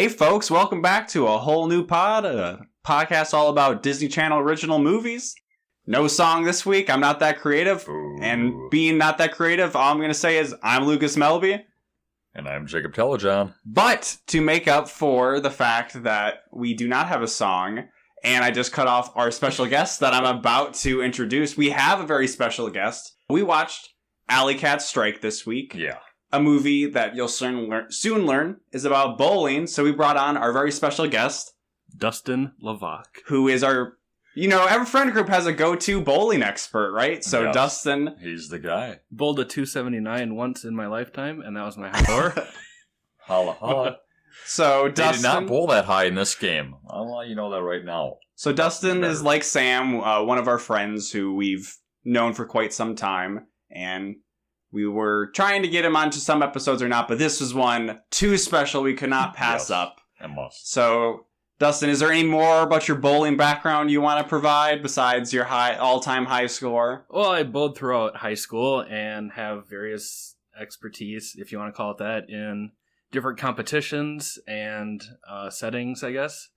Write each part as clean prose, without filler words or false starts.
Hey folks, welcome back to a whole new a podcast all about Disney Channel original movies. No song this week, I'm not that creative. Ooh. And being not that creative, all I'm going to say is I'm Lucas Melby. And I'm Jacob Telejohn. But to make up for the fact that we do not have a song, and I just cut off our special guest that I'm about to introduce, we have a very special guest. We watched Alley Cat Strike this week. Yeah. A movie that you'll soon learn is about bowling. So we brought on our very special guest, Dustin Lavac, who is our, every friend group has a go-to bowling expert, right? So Yes. Dustin, He's the guy. bowled a 279 once in my lifetime, and that was my score. Holla holla. so They did Dustin, not bowl that high in this game. I'll let you know that right now. so Dustin is like Sam, one of our friends who we've known for quite some time, and we were trying to get him onto some episodes or not, but this was one too special we could not pass Yes. up. I must. So, Dustin, is there any more about your bowling background you want to provide besides your all-time high score? Well, I bowled throughout high school and have various expertise, if you want to call it that, in different competitions and settings, I guess.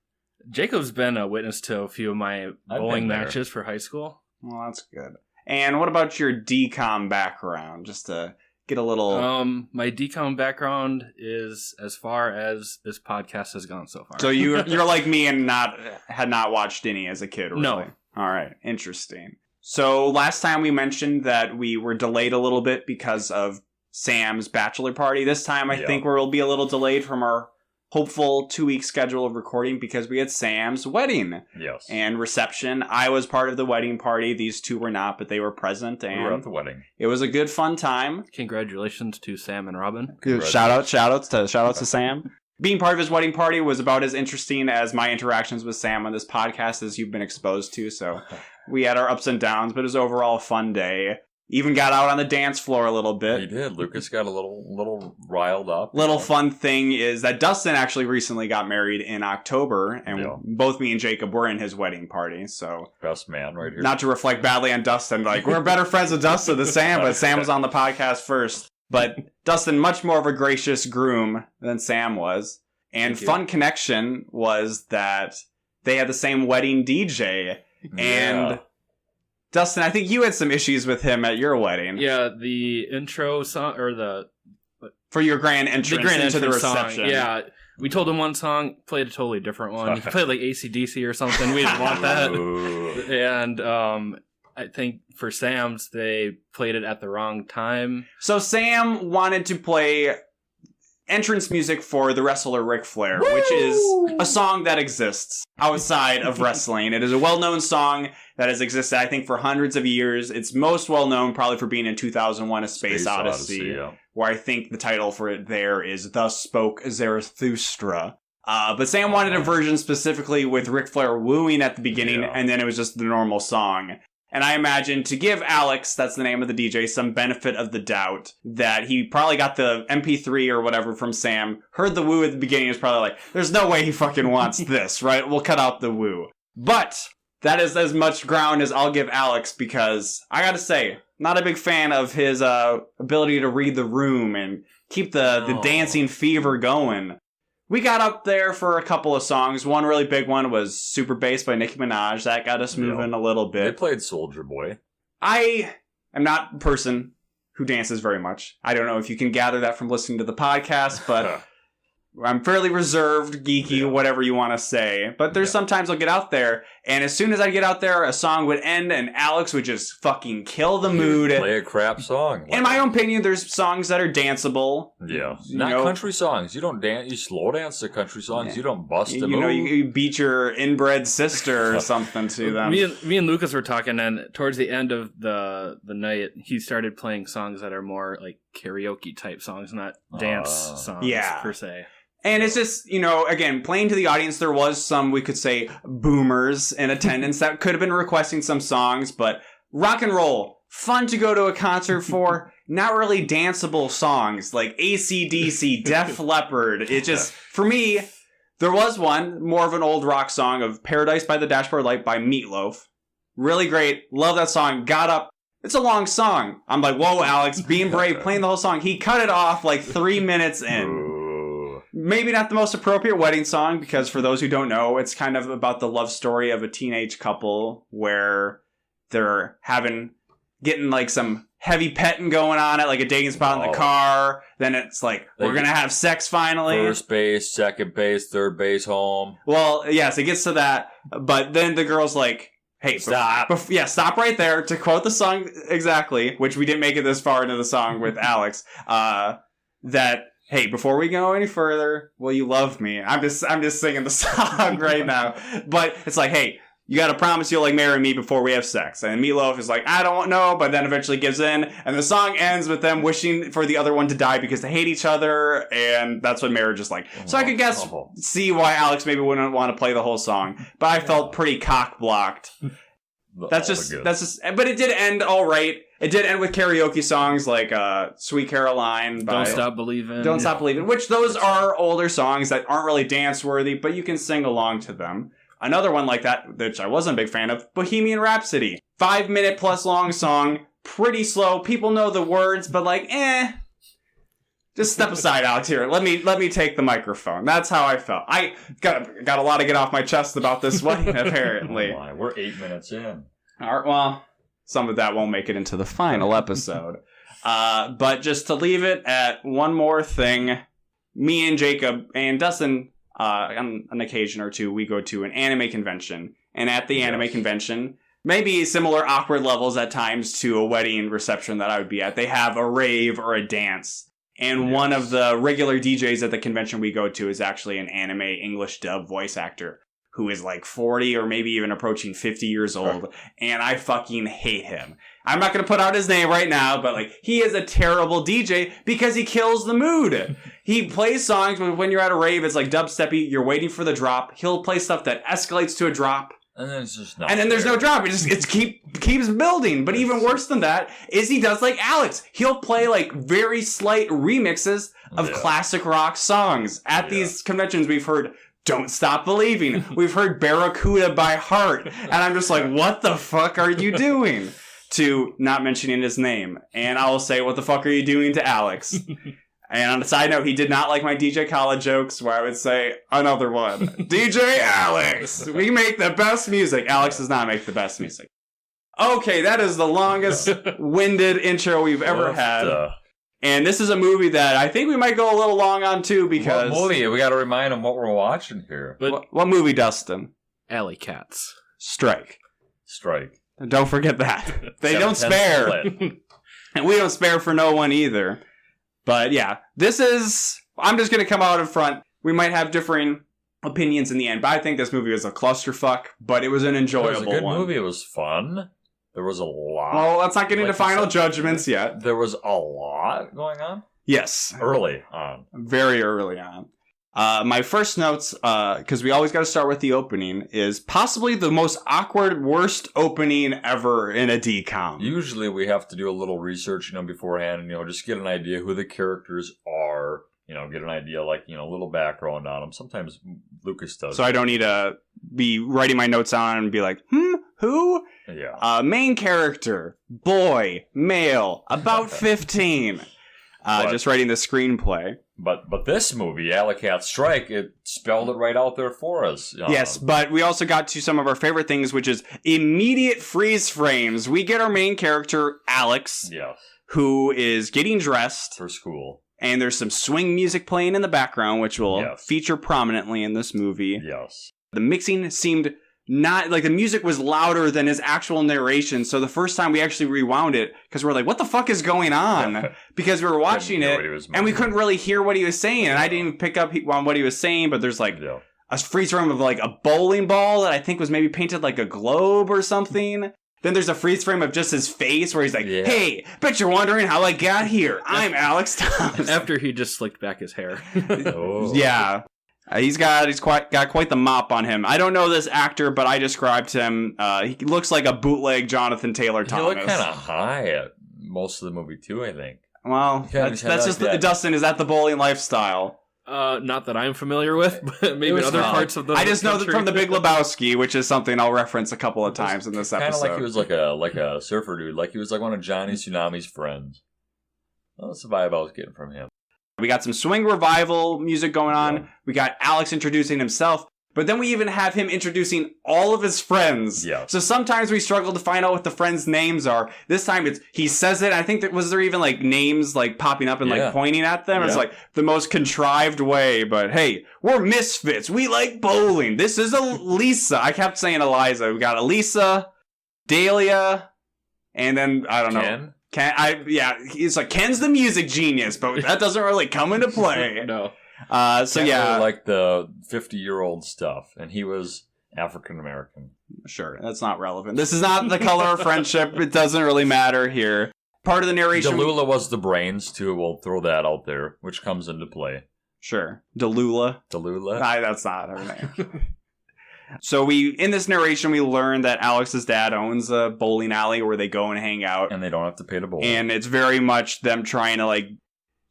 Jacob's been a witness to a few of my bowling been there. matches for high school. Well, that's good. And what about your DCOM background? Just to get a little... My DCOM background is as far as this podcast has gone so far. So you're like me and had not watched any as a kid, really? No. All right, interesting. So last time we mentioned that we were delayed a little bit because of Sam's bachelor party. This time I think we'll be a little delayed from our hopeful 2-week schedule of recording because we had Sam's wedding Yes. and reception. I was part of the wedding party. These two were not, but they were present, we were at and the wedding. it was a good fun time. Congratulations to Sam and Robin. Shout outs to Sam. Being part of his wedding party was about as interesting as my interactions with Sam on this podcast as you've been exposed to. So we had our ups and downs, but it was overall a fun day. Even got out on the dance floor a little bit. He did. Lucas got a little riled up. Little fun thing is that Dustin actually recently got married in October, and both me and Jacob were in his wedding party. So Best man right here. not to reflect badly on Dustin, like we're better friends with Dustin than Sam, but Sam was on the podcast first. But Dustin, much more of a gracious groom than Sam was. And Thank you. fun connection was that they had the same wedding DJ. And Yeah. Dustin, I think you had some issues with him at your wedding. Yeah, the intro song, or For your grand entrance into the entrance reception. song. Yeah, we told him one song, played a totally different one. He played like AC/DC or something. We didn't want that. Ooh. And I think for Sam's, they played it at the wrong time. So Sam wanted to play entrance music for the wrestler Ric Flair, which is a song that exists outside of wrestling. It is a well-known song that has existed, I think, for hundreds of years. It's most well-known probably for being in 2001: A Space Odyssey, yeah. where I think the title for it there is Thus Spoke Zarathustra. But Sam wanted a version specifically with Ric Flair wooing at the beginning, Yeah. and then it was just the normal song. And I imagine to give Alex, that's the name of the DJ, some benefit of the doubt that he probably got the MP3 or whatever from Sam, heard the woo at the beginning, is probably like, there's no way he fucking wants this, right? We'll cut out the woo. But that is as much ground as I'll give Alex because I gotta say, not a big fan of his ability to read the room and keep the dancing fever going. We got up there for a couple of songs. One really big one was Super Bass by Nicki Minaj. That got us moving a little They bit. played Soldier Boy. I am not a person who dances very much. I don't know if you can gather that from listening to the podcast, but I'm fairly reserved, geeky, whatever you want to say. But there's sometimes I'll get out there, and as soon as I get out there, a song would end, and Alex would just fucking kill the mood. Play a crap song. In my own opinion, there's songs that are danceable. Yeah. You Not know- country songs. You don't dance. You slow dance to country songs. Yeah. You don't bust You them. know, you beat your inbred sister or something to them. Me and Lucas were talking, and towards the end of the night, he started playing songs that are more like karaoke type songs, not dance songs Yeah. per se. And it's just, again, playing to the audience, there was some, we could say, boomers in attendance that could have been requesting some songs, but rock and roll, fun to go to a concert for, not really danceable songs like AC/DC, Def Leppard. It just, for me, there was one, more of an old rock song of Paradise by the Dashboard Light by Meatloaf. Really great. Love that song. Got up. It's a long song. I'm like, whoa, Alex, being brave, playing the whole song. He cut it off like 3 minutes in. Ooh. maybe not the most appropriate wedding song, because for those who don't know, it's kind of about the love story of a teenage couple where they're getting like some heavy petting going on at like a dating spot in the car. Then it's like, we're going to have sex finally. First base, second base, third base, home. Well, yes, it gets to that. But then the girl's like, hey, stop. Stop right there. To quote the song exactly, which we didn't make it this far into the song with Alex, that, hey, before we go any further, will you love me? I'm just singing the song right now. But it's like, hey, you gotta promise you'll like marry me before we have sex. And Meatloaf is like, I don't know, but then eventually gives in. And the song ends with them wishing for the other one to die because they hate each other. And that's what marriage is like. So I could see why Alex maybe wouldn't want to play the whole song. But I felt pretty cock-blocked. But it did end all right. It did end with karaoke songs like Sweet Caroline by Don't Stop Believin'. Don't Stop Believin', which those are older songs that aren't really dance-worthy, but you can sing along to them. Another one like that, which I wasn't a big fan of, Bohemian Rhapsody. 5-minute plus long song, pretty slow. People know the words, but like, Just step aside, Alex, here. Let me take the microphone. That's how I felt. I got a lot to get off my chest about this wedding, apparently. Oh my, we're 8 minutes in. All right, well, some of that won't make it into the final episode. But just to leave it at one more thing, me and Jacob and Dustin, on an occasion or two, we go to an anime convention. And at the anime convention, maybe similar awkward levels at times to a wedding reception that I would be at, they have a rave or a dance. And one of the regular DJs at the convention we go to is actually an anime English dub voice actor who is like 40 or maybe even approaching 50 years old. And I fucking hate him. I'm not going to put out his name right now, but like, he is a terrible DJ because he kills the mood. He plays songs when you're at a rave, it's like dubsteppy, you're waiting for the drop. He'll play stuff that escalates to a drop. And then it's just not. And then there's no drop. It keeps building. But even worse than that is he does like Alex. He'll play like very slight remixes of classic rock songs. At these conventions, we've heard Don't Stop Believing. We've heard Barracuda by Heart. And I'm just like, what the fuck are you doing? To not mentioning his name. And I will say, what the fuck are you doing to Alex? And on a side note, he did not like my DJ Khaled jokes, where I would say another one. DJ Alex! We make the best music. Alex does not make the best music. Okay, that is the longest winded intro we've ever had. And this is a movie that I think we might go a little long on, too, because... What movie? We gotta remind them what we're watching here. But what movie, Dustin? Alley Cats. Strike. Don't forget that. They don't spare. And we don't spare for no one either. But yeah, I'm just going to come out in front. We might have differing opinions in the end, but I think this movie was a clusterfuck, but it was an enjoyable one. It was a good movie. It was fun. There was a lot. Well, let's not get into final judgments yet. There was a lot going on? Yes. Early on. Very early on. My first notes, because we always got to start with the opening, is possibly the most awkward, worst opening ever in a DCOM. Usually we have to do a little research, beforehand, and, just get an idea who the characters are, get an idea, like, a little background on them. Sometimes Lucas does. So I don't need to be writing my notes on and be like, who? Yeah. Main character, boy, male, about 15. Just writing the screenplay. But this movie, Alley Cat Strike, it spelled it right out there for us. Yes, but we also got to some of our favorite things, which is immediate freeze frames. We get our main character, Alex, who is getting dressed. For school. And there's some swing music playing in the background, which will feature prominently in this movie. Yes. The mixing seemed not, like, the music was louder than his actual narration, so the first time we actually rewound it, because we're like, what the fuck is going on? Because we were watching it, and we couldn't really hear what he was saying, and I didn't even pick up on what he was saying, but there's, like, a freeze frame of, like, a bowling ball that I think was maybe painted like a globe or something. Then there's a freeze frame of just his face, where he's like, hey, bet you're wondering how I got here. I'm Alex Thomas. After he just slicked back his hair. Yeah. He's got quite the mop on him. I don't know this actor, but I described him. He looks like a bootleg Jonathan Taylor Thomas. He looked kind of high at most of the movie too, I think. Well, that's just Dustin. Is that the bowling lifestyle? Not that I'm familiar with, but maybe in other parts of the. I just know that from The Big Lebowski, which is something I'll reference a couple of times in this episode. Kind of like he was like a surfer dude, like he was like one of Johnny Tsunami's friends. Well, that's the vibe I was getting from him. We got some swing revival music going on. Yeah. We got Alex introducing himself. But then we even have him introducing all of his friends. Yeah. So sometimes we struggle to find out what the friends' names are. This time he says it. I think was there even like names like popping up and like pointing at them? It's like the most contrived way. But hey, we're misfits. We like bowling. This is Elisa. I kept saying Eliza. We got Elisa, Dahlia, and then I don't know. He's like Ken's the music genius, but that doesn't really come into play. No. So Ken yeah, really liked the 50-year-old stuff, and he was African American. Sure, that's not relevant. This is not The Color of Friendship. It doesn't really matter here. Part of the narration. Delula was the brains too. We'll throw that out there, which comes into play. Sure, Delula. That's not her name. So in this narration, we learn that Alex's dad owns a bowling alley where they go and hang out. And they don't have to pay to bowl. And it's very much them trying to like...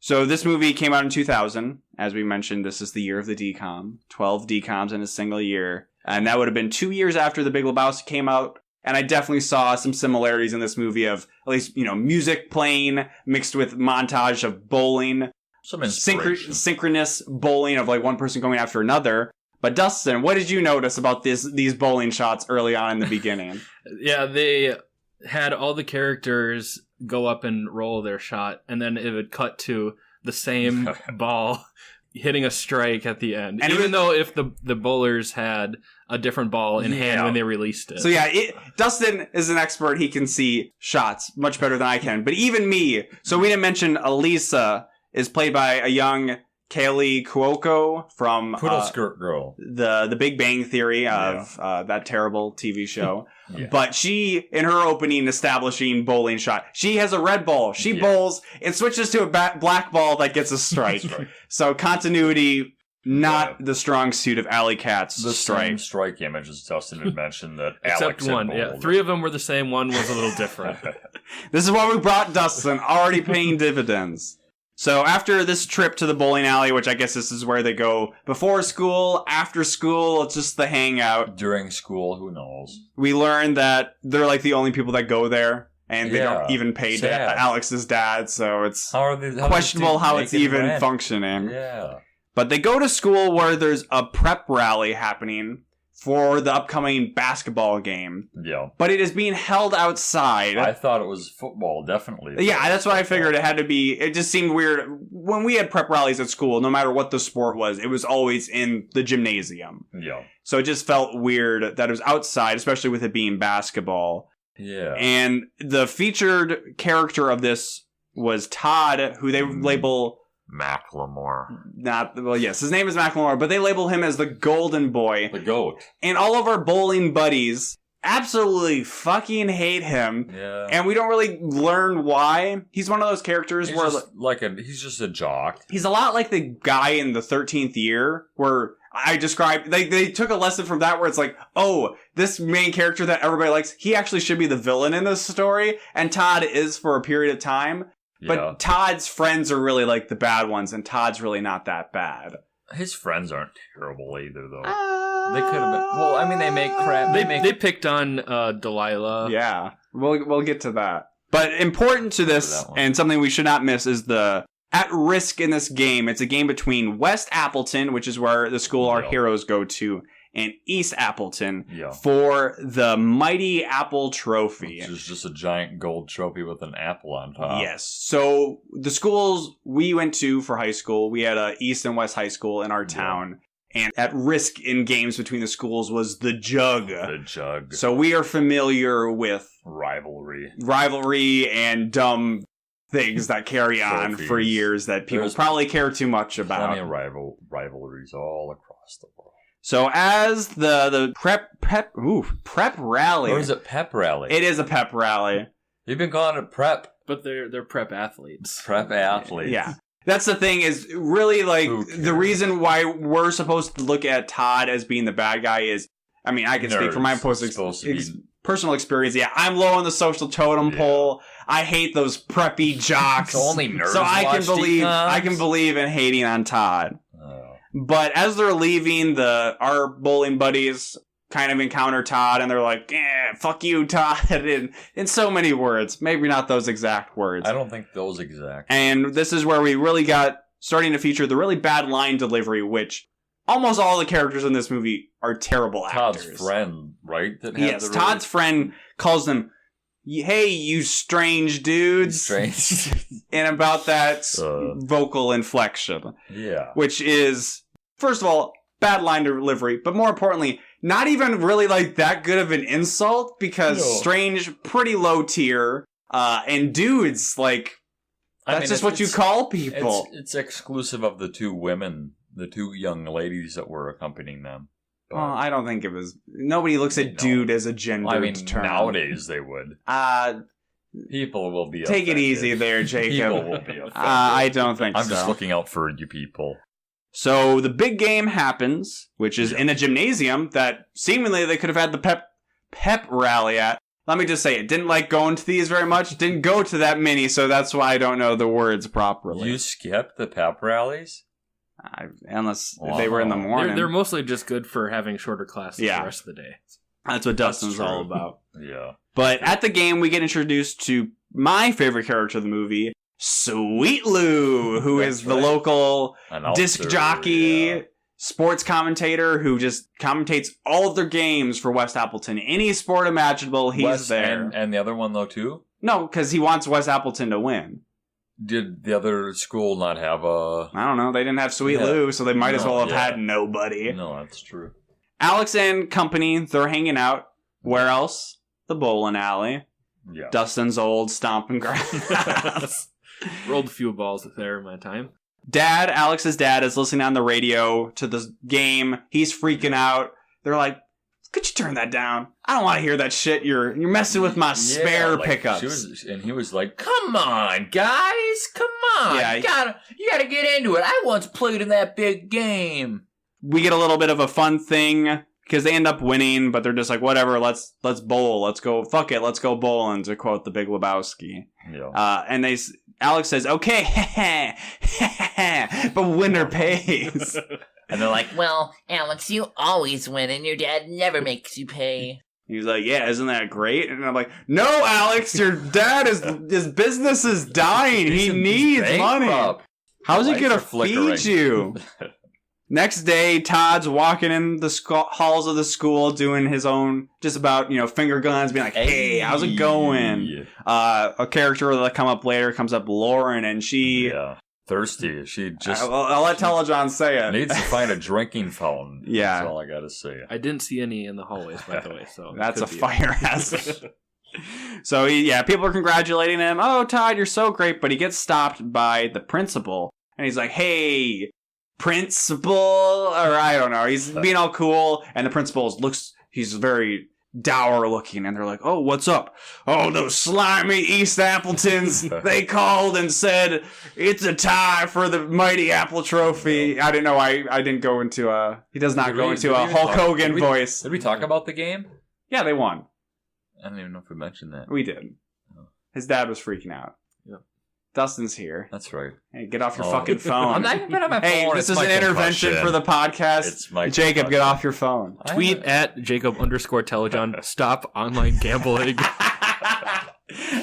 So this movie came out in 2000. As we mentioned, this is the year of the DCOM. 12 DCOMs in a single year. And that would have been 2 years after The Big Lebowski came out. And I definitely saw some similarities in this movie of, at least, music playing mixed with montage of bowling. Some inspiration. Synchronous bowling of like one person going after another. But Dustin, what did you notice about these bowling shots early on in the beginning? Yeah, they had all the characters go up and roll their shot, and then it would cut to the same ball hitting a strike at the end. And even though if the bowlers had a different ball in hand when they released it. So yeah, Dustin is an expert. He can see shots much better than I can. But even me, so we didn't mention Elisa is played by a young Kaylee Cuoco from Poodle Skirt Girl, the Big Bang Theory of that terrible TV show. Yeah. But she, in her opening establishing bowling shot, she has a red ball. She bowls. It switches to a black ball that gets a strike. Right. So continuity, not the strong suit of Alley Cat's the strike. same strike image as Dustin had mentioned that Except Alex had one. bowled. Yeah, 3 of them were the same. One was a little different. This is why we brought Dustin, already paying dividends. So after this trip to the bowling alley, which I guess this is where they go before school, after school, it's just the hangout. During school, who knows? We learn that they're like the only people that go there, and they don't even pay Alex's dad, so it's questionable how it's even functioning. Yeah. But they go to school where there's a prep rally happening for the upcoming basketball game. Yeah. But it is being held outside. I thought it was football, definitely. Yeah, that's what I figured it had to be. It just seemed weird. When we had prep rallies at school, no matter what the sport was, it was always in the gymnasium. Yeah. So it just felt weird that it was outside, especially with it being basketball. Yeah. And the featured character of this was Todd, who they label... Macklemore. Yes, his name is Macklemore, but they label him as the golden boy. The GOAT. And all of our bowling buddies absolutely fucking hate him. Yeah. And we don't really learn why. He's one of those characters where... he's just a jock. He's a lot like the guy in the 13th Year, where I described... They took a lesson from that where it's like, oh, this main character that everybody likes, he actually should be the villain in this story. And Todd is for a period of time. But Todd's friends are really like the bad ones, and Todd's really not that bad. His friends aren't terrible either, though. They could have been. Well, I mean, they make crap. They picked on Delilah. Yeah, we'll get to that. But important to this, and something we should not miss, is the at risk in this game. It's a game between West Appleton, which is where the school our heroes go to, and East Appleton for the Mighty Apple Trophy. Which is just a giant gold trophy with an apple on top. Yes. So the schools we went to for high school, we had a East and West High School in our town. And at risk in games between the schools was the Jug. The Jug. So we are familiar with rivalry and dumb things that carry on for years that people probably care too much about. Plenty of rivalries all across the world. So as the prep rally. Or is it pep rally? It is a pep rally. You've been calling it prep. But they're prep athletes. Prep athletes. Yeah. That's the thing is really like the reason why we're supposed to look at Todd as being the bad guy is, I mean, I can speak from my personal experience. Yeah, I'm low on the social totem pole. I hate those preppy jocks. So only nerds so I can believe in hating on Todd. But as they're leaving, our bowling buddies kind of encounter Todd, and they're like, fuck you, Todd, in so many words. Maybe not those exact words. I don't think those exact. And this is where we really got starting to feature the really bad line delivery, which almost all the characters in this movie are terrible actors. Todd's friend, right? Yes, Todd's friend calls them, "Hey, you strange dudes." Strange. And about that vocal inflection. Yeah. Which is, first of all, bad line delivery, but more importantly, not even really like that good of an insult, because strange, pretty low tier, and dudes, like, that's just what you call people. It's exclusive of the two women, the two young ladies that were accompanying them. But, Well, I don't think it was. Nobody looks at dude as a gendered term. nowadays they would. People will be Take offended. it easy there, Jacob. People will be offended. I don't think so. I'm just looking out for you people. So the big game happens, which is in a gymnasium that seemingly they could have had the pep rally at. Let me just say, it didn't like going to these very much. Didn't go to that many, so that's why I don't know the words properly. You skipped the pep rallies? Unless they were in the morning. They're mostly just good for having shorter classes the rest of the day. That's what Dustin's all about. Yeah. But at the game, we get introduced to my favorite character of the movie, Sweet Lou, who is the local disc jockey, sports commentator who just commentates all of their games for West Appleton. Any sport imaginable, he's there. And the other one, though, too? No, because he wants West Appleton to win. Did the other school not have a... I don't know. They didn't have Sweet Lou, so they might as well have had nobody. No, that's true. Alex and company, they're hanging out. Where else? The bowling alley. Yeah. Dustin's old stomping grass. Rolled a few balls there in my time. Alex's dad, is listening on the radio to the game. He's freaking out. They're like, could you turn that down? I don't want to hear that shit. You're messing with my spare pickups. And he was like, come on, guys. Come on. Yeah, you gotta get into it. I once played in that big game. We get a little bit of a fun thing because they end up winning, but they're just like, whatever, let's bowl. Let's go. Fuck it. Let's go bowling, to quote the Big Lebowski. Yeah. And Alex says, okay, but winner pays. And they're like, well, Alex, you always win and your dad never makes you pay. He's like, yeah, isn't that great? And I'm like, no, Alex, your dad his business is dying. He needs money. How's he going to feed you? Next day, Todd's walking in the halls of the school doing his own, just about, finger guns, being like, hey, how's it going? A character that'll come up later comes up, Lauren, and she... Yeah. Thirsty. She just... I'll let Telejohn say it. Needs to find a drinking fountain. Yeah. That's all I gotta say. I didn't see any in the hallways, by the way. So that's a fire hazard. So, people are congratulating him. Oh, Todd, you're so great. But he gets stopped by the principal. And he's like, hey, principal. Or I don't know. He's being all cool. And the principal he's very dour looking. And they're like, oh, what's up? Oh, those slimy East Appletons. They called and said it's a tie for the Mighty Apple Trophy. I didn't know. I didn't go into he does not go into a Hulk Hogan voice. Did we talk about the game? Yeah, they won. I don't even know if we mentioned that. We did. His dad was freaking out. Yep. Dustin's here. That's right. Hey, get off your fucking phone. I'm not even on my phone. Hey, this is an intervention for the podcast. It's my Jacob, get off your phone. Tweet at Jacob_Telejohn. Stop online gambling.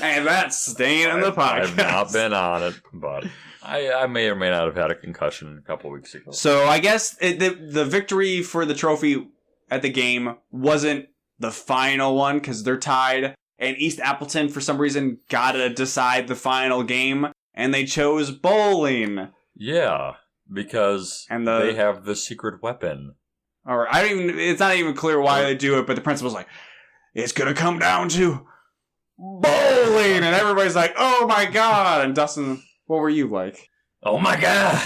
And that's staying in the podcast. I've not been on it, but I may or may not have had a concussion a couple weeks ago. So I guess the victory for the trophy at the game wasn't the final one because they're tied. And East Appleton, for some reason, gotta decide the final game, and they chose bowling. Yeah, because they have the secret weapon. Or it's not even clear why they do it, but the principal's like, it's gonna come down to bowling, and everybody's like, oh my god. And Dustin, what were you like? Oh my god.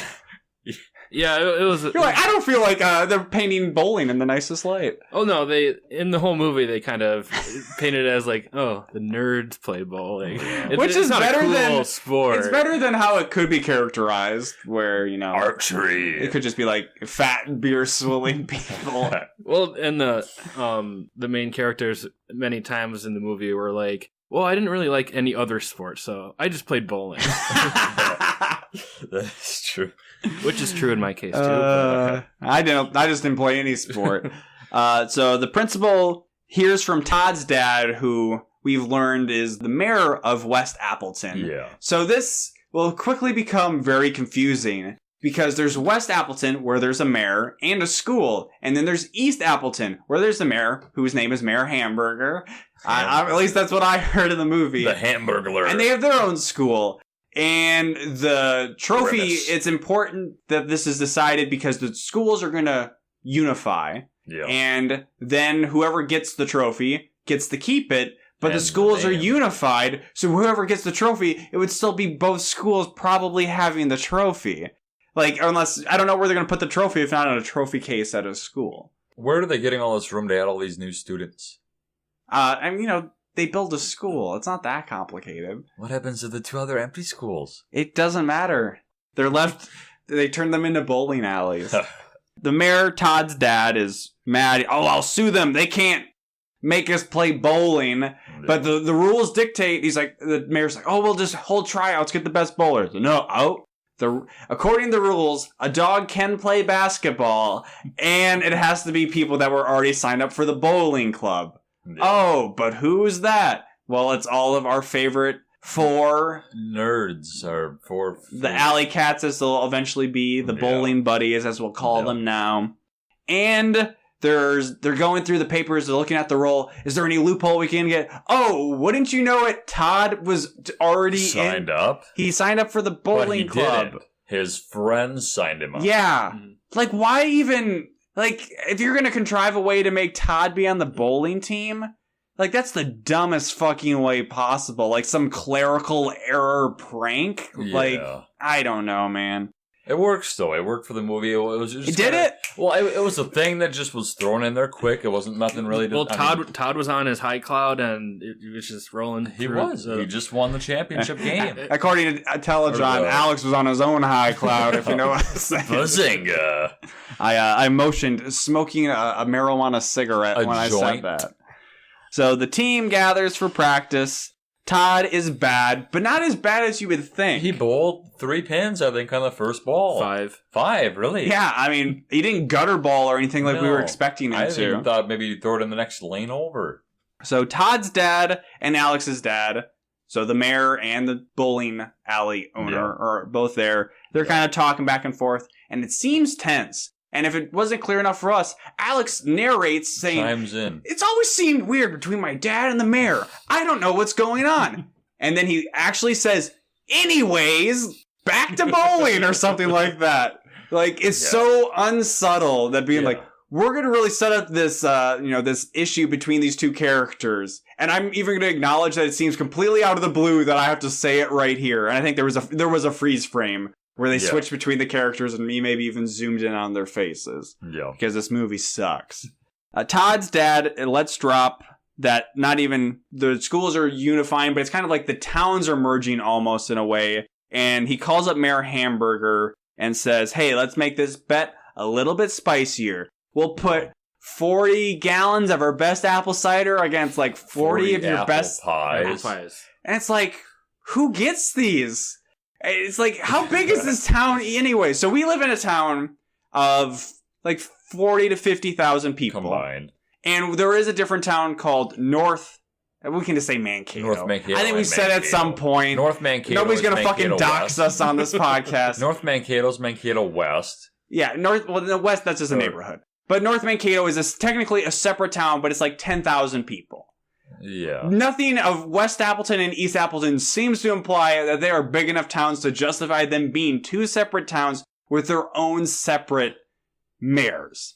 Yeah, it was. You're like, I don't feel like they're painting bowling in the nicest light. Oh no, in the whole movie they kind of painted it as like, oh, the nerds play bowling, which is not better a cool than sport. It's better than how it could be characterized, where archery. It could just be like fat beer swilling people. Well, and the main characters many times in the movie were like, well, I didn't really like any other sport, so I just played bowling. That's true. Which is true in my case too. I just didn't play any sport. So the principal hears from Todd's dad, who we've learned is the mayor of West Appleton. Yeah. So this will quickly become very confusing. Because there's West Appleton, where there's a mayor and a school. And then there's East Appleton, where there's a mayor, whose name is Mayor Hamburger. At least that's what I heard in the movie. The Hamburglar. And they have their own school. And the trophy, Grimace. it's important that this is decided because the schools are going to unify. Yeah. And then whoever gets the trophy gets to keep it. But And the schools are name. unified, so whoever gets the trophy, it would still be both schools probably having the trophy. Like, unless, I don't know where they're going to put the trophy if not in a trophy case at a school. Where are they getting all this room to add all these new students? I mean, they build a school. It's not that complicated. What happens to the 2 other empty schools? It doesn't matter. They turn them into bowling alleys. The mayor, Todd's dad, is mad. Oh, I'll sue them. They can't make us play bowling. But the rules dictate, the mayor's like, oh, we'll just hold tryouts, get the best bowlers. No, according to the rules, a dog can play basketball, and it has to be people that were already signed up for the bowling club. Yeah. Oh, but who's that? Well, it's all of our favorite 4 nerds are 4. the alley cats, as they'll eventually be, the bowling buddies, as we'll call them now. And they're going through the papers, they're looking at the roll. Is there any loophole we can get? Oh, wouldn't you know it? Todd was already signed up. He signed up for the But bowling he club. didn't. His friends signed him up. Yeah. Like, why even... Like, if you're gonna contrive a way to make Todd be on the bowling team, like, that's the dumbest fucking way possible. Like, some clerical error prank? Yeah. Like, I don't know, man. It works, though. It worked for the movie. It was just It did kinda, it? Well, it was a thing that just was thrown in there quick. It wasn't nothing really... Well, Todd was on his high cloud, and it was just rolling. He through was. the- He just won the championship game. According to Telejohn, Or the- Alex was on his own high cloud, if you know what I'm saying. Bazinga. I motioned smoking a marijuana cigarette A when I said joint. that. So the team gathers for practice. Todd is bad, but not as bad as you would think. He bowled 3 pins, I think, on the first ball. 5. 5, really? Yeah, I mean, he didn't gutter ball or anything like we were No. expecting him I to. even thought maybe you'd throw it in the next lane over. So Todd's dad and Alex's dad, so the mayor and the bowling alley owner Yeah. are both there. They're kind of talking back and forth, and it seems tense. And if it wasn't clear enough for us, Alex narrates saying, Chimes in. "It's always seemed weird between my dad and the mayor. I don't know what's going on." And then he actually says, "Anyways, back to bowling," or something like that. Like, it's so unsubtle that being like, we're going to really set up this, this issue between these two characters. And I'm even going to acknowledge that it seems completely out of the blue that I have to say it right here. And I think there was a freeze frame where they switched between the characters and me maybe even zoomed in on their faces. Yeah. Because this movie sucks. Todd's dad lets drop that not even the schools are unifying, but it's kind of like the towns are merging almost in a way. And he calls up Mayor Hamburger and says, "Hey, let's make this bet a little bit spicier. We'll put 40 gallons of our best apple cider against like 40 of your apple best pies. And it's like, who gets these? It's like, how big is this town anyway? So we live in a town of like 40 to 50,000 people. Combined. And there is a different town called North. We can just say Mankato. North Mankato I think we and said at Mankato. some point. North Mankato. Nobody's is going to fucking Mankato dox West. us on this podcast. North Mankato's Mankato West. Yeah, in the West, that's just a neighborhood. But North Mankato is technically a separate town, but it's like 10,000 people. Yeah. Nothing of West Appleton and East Appleton seems to imply that they are big enough towns to justify them being two separate towns with their own separate mayors.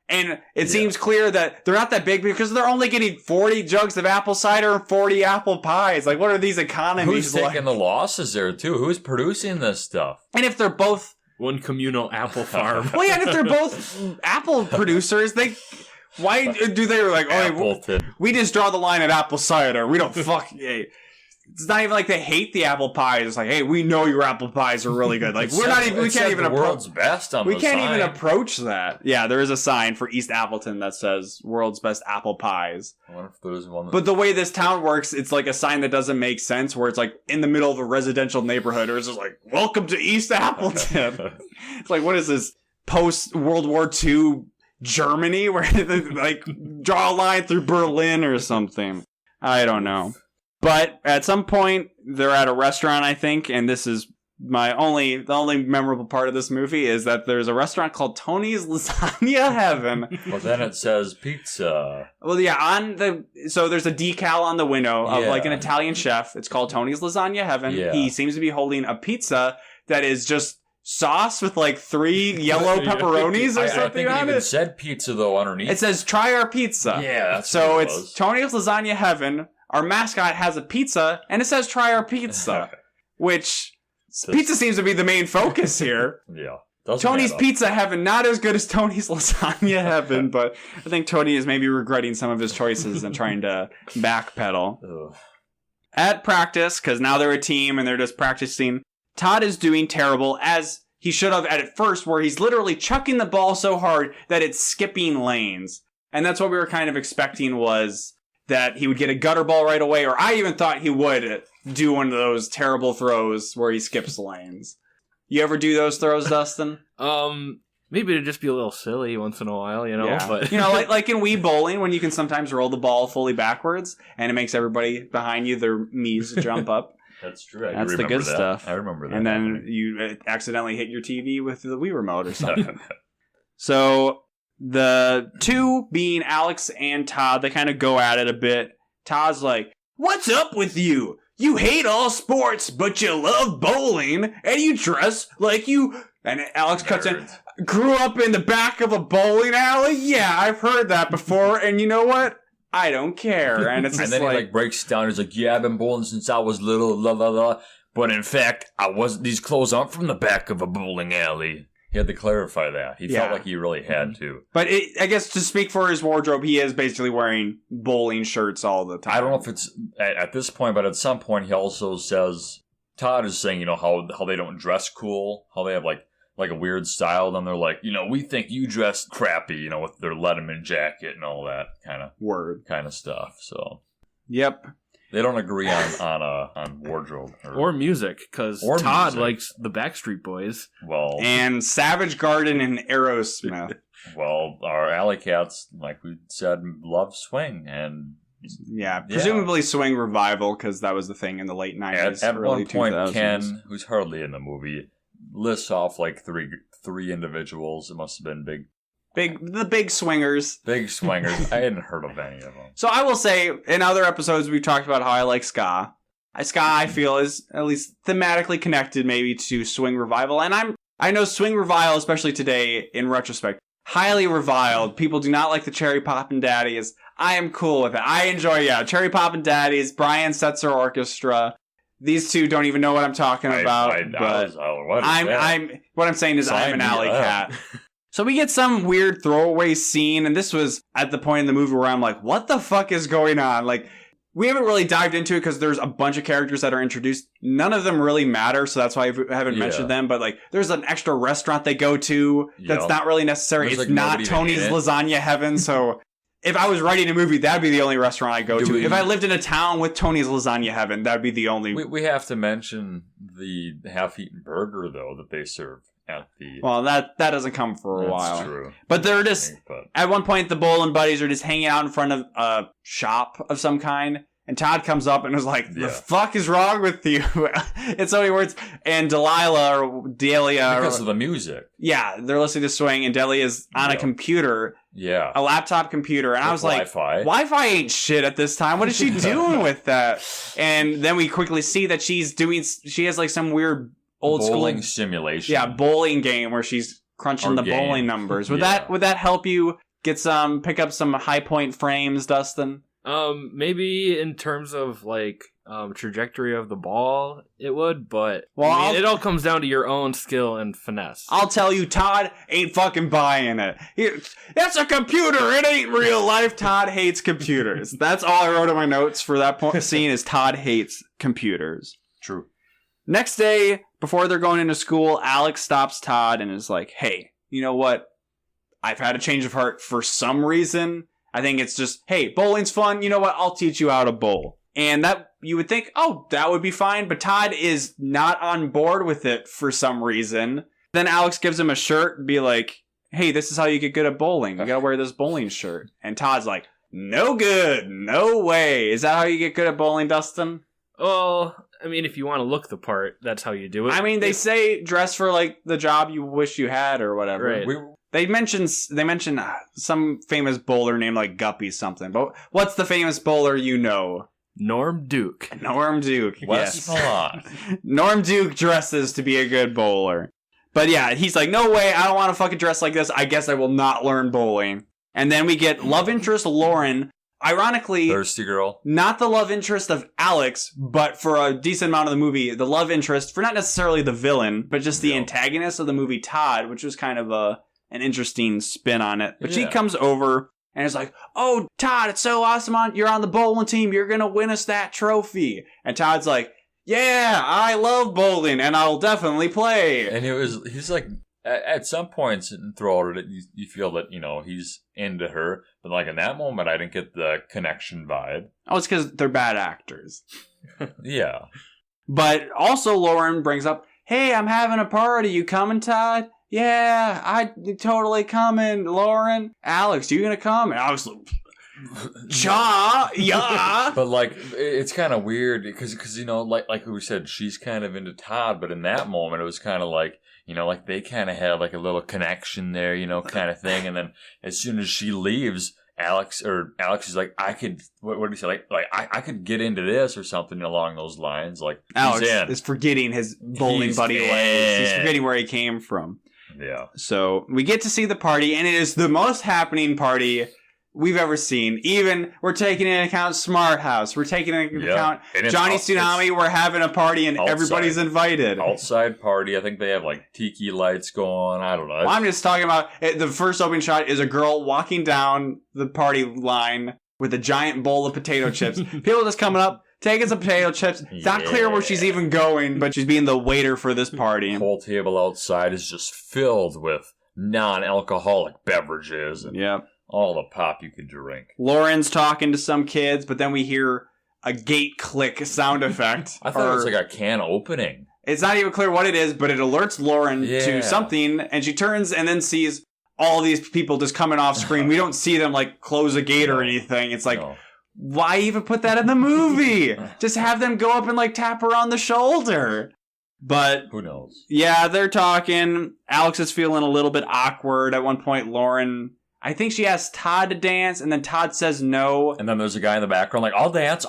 And it seems clear that they're not that big because they're only getting 40 jugs of apple cider and 40 apple pies. Like, what are these economies Who's taking the losses there, too? Who's producing this stuff? And if they're both... One communal apple farm. Well, yeah, and if they're both apple producers, why do they like, oh, Appleton. we just draw the line at apple cider. We don't it's not even like they hate the apple pies. It's like, hey, we know your apple pies are really good. Like, we can't even the world's best on we the can't sign. even approach that. Yeah, there is a sign for East Appleton that says world's best apple pies. I wonder if there's one. But the way this town works, it's like a sign that doesn't make sense where it's like in the middle of a residential neighborhood or it's just like, welcome to East Appleton. It's like, what is this? Post World War II Germany where they like draw a line through Berlin or something. I don't know. But at some point, they're at a restaurant, I think, and this is the only memorable part of this movie is that there's a restaurant called Tony's Lasagna Heaven. Well, then it says pizza. Well, yeah, so there's a decal on the window of like an Italian chef. It's called Tony's Lasagna Heaven. Yeah. He seems to be holding a pizza that is just sauce with like 3 yellow pepperonis or I something think it on even it. said pizza though underneath. It says try our pizza. Yeah, that's so what it it's was. Tony's Lasagna Heaven. Our mascot has a pizza and it says try our pizza, which pizza seems to be the main focus here. Yeah. Doesn't Tony's add up. Pizza Heaven, not as good as Tony's Lasagna Heaven, but I think Tony is maybe regretting some of his choices and trying to backpedal. Ugh. At practice, because now they're a team and they're just practicing, Todd is doing terrible, as he should have at first, where he's literally chucking the ball so hard that it's skipping lanes. And that's what we were kind of expecting, was that he would get a gutter ball right away, or I even thought he would do one of those terrible throws where he skips lanes. You ever do those throws, Dustin? Maybe to just be a little silly once in a while, you know. Yeah. But like in Wii Bowling, when you can sometimes roll the ball fully backwards, and it makes everybody behind you, their knees jump up. That's true. I do That's the remember good that. stuff. I remember that. And then you accidentally hit your TV with the Wii remote or something. So the two, being Alex and Todd, they kind of go at it a bit. Todd's like, "What's up with you? You hate all sports, but you love bowling, and you dress like you..." And Alex cuts in, "Grew up in the back of a bowling alley? Yeah, I've heard that before, and you know what? I don't care." And it's And just then he breaks down. He's like, "Yeah, I've been bowling since I was little, la la la. But in fact, these clothes aren't from the back of a bowling alley." He had to clarify that. He felt like he really had to. But I guess to speak for his wardrobe, he is basically wearing bowling shirts all the time. I don't know if it's at this point, but at some point he also says, Todd is saying, how they don't dress cool, how they have like a weird style. Then they're like, we think you dress crappy, with their Letterman jacket and all that kind of stuff. So yep, they don't agree on wardrobe or music, because Todd likes the Backstreet Boys. Well, and Savage Garden and Aerosmith. Well, our Alley Cats, like we said, love swing and. Yeah, presumably swing revival, because that was the thing in the late 90s. At early one point, 2000s. Ken, who's hardly in the movie, lists off like three individuals. It must have been the big swingers. big swingers. I hadn't heard of any of them. So I will say, in other episodes, we've talked about how I like ska. Ska, I feel, is at least thematically connected maybe to swing revival. And I know swing revival, especially today, in retrospect, highly reviled. People do not like the Cherry Poppin' Daddies. I am cool with it. I enjoy, Cherry Poppin' Daddies, Brian Setzer Orchestra. These two don't even know what I'm talking about. What I'm saying is I'm an alley cat. So we get some weird throwaway scene, and this was at the point in the movie where I'm like, what the fuck is going on? Like, we haven't really dived into it because there's a bunch of characters that are introduced. None of them really matter, so that's why I haven't mentioned them. But like, there's an extra restaurant they go to that's not really necessary. It's not Tony's Lasagna Heaven, so if I was writing a movie, that'd be the only restaurant I go to. If I lived in a town with Tony's Lasagna Heaven, that'd be the only. We have to mention the half-eaten burger though that they serve at the. Well, that doesn't come for a while. That's true. But they're just at one point the Bowling buddies are just hanging out in front of a shop of some kind. And Todd comes up and is like, "The fuck is wrong with you?" It's so many words. And Delilah or Delia, because of the music. Yeah, they're listening to swing, and Delia's on a computer. Yeah, a laptop computer, and I was like, Wi-Fi ain't shit at this time. What is she doing with that? And then we quickly see that she has like some weird old bowling school simulation. Yeah, bowling game where she's crunching the bowling numbers. Would that help you pick up some high point frames, Dustin? Maybe in terms of like trajectory of the ball, it would, but it all comes down to your own skill and finesse. I'll tell you, Todd ain't fucking buying it. That's a computer. It ain't real life. Todd hates computers. That's all I wrote in my notes for that scene is Todd hates computers. True. Next day, before they're going into school, Alex stops Todd and is like, "Hey, you know what? I've had a change of heart for some reason. I think it's just, hey, bowling's fun. You know what? I'll teach you how to bowl." And that you would think, oh, that would be fine. But Todd is not on board with it for some reason. Then Alex gives him a shirt and be like, "Hey, this is how you get good at bowling. You got to wear this bowling shirt." And Todd's like, "No good. No way." Is that how you get good at bowling, Dustin? Well, I mean, if you want to look the part, that's how you do it. I mean, they say dress for like the job you wish you had or whatever. Right. They mention some famous bowler named like Guppy something. But what's the famous bowler you know? Norm Duke. Norm Duke. West Yes. Milan. Norm Duke dresses to be a good bowler. But yeah, he's like, no way, I don't want to fucking dress like this. I guess I will not learn bowling. And then we get love interest Lauren. Ironically, Thirsty girl. not the love interest of Alex, but for a decent amount of the movie, the love interest for not necessarily the villain, but just the Yeah. antagonist of the movie, Todd, which was kind of an interesting spin on it. But she Yeah. comes over and is like, oh, Todd, it's so awesome. You're on the bowling team. You're going to win us that trophy. And Todd's like, yeah, I love bowling and I'll definitely play. And he's like, at some points throughout it, you feel that, he's into her. But like in that moment, I didn't get the connection vibe. Oh, it's because they're bad actors. Yeah. But also Lauren brings up, hey, I'm having a party. You coming, Todd? Yeah, I totally coming, Lauren. Alex, you gonna come? And Alex, yeah. But like, it's kind of weird because like we said, she's kind of into Todd. But in that moment, it was kind of like, like they kind of had like a little connection there, kind of thing. And then as soon as she leaves, Alex is like, I could, what did he say? Like I could get into this or something along those lines. Like Alex he's in. is forgetting his bowling He's buddy ways. He's in. forgetting where he came from. Yeah. So we get to see the party, and it is the most happening party we've ever seen. Even we're taking into account Smart House. We're taking into account And it's Johnny out- Tsunami. We're having a party, and outside. everybody's invited. Outside party. I think they have like tiki lights going. I don't know. Well, I'm just talking about the first opening shot is a girl walking down the party line with a giant bowl of potato chips. People just coming up, taking some potato chips. It's not clear where she's even going, but she's being the waiter for this party. The whole table outside is just filled with non-alcoholic beverages and Yep. all the pop you could drink. Lauren's talking to some kids, but then we hear a gate click sound effect. I thought it was like a can opening. It's not even clear what it is, but it alerts Lauren Yeah. to something, and she turns and then sees all these people just coming off screen. We don't see them like close a gate or No. anything. It's like, No. why even put that in the movie? Just have them go up and like tap her on the shoulder. But Who knows? yeah, they're talking. Alex is feeling a little bit awkward. At one point, Lauren, I think she asks Todd to dance, and then Todd says no. And then there's a guy in the background like, I'll dance.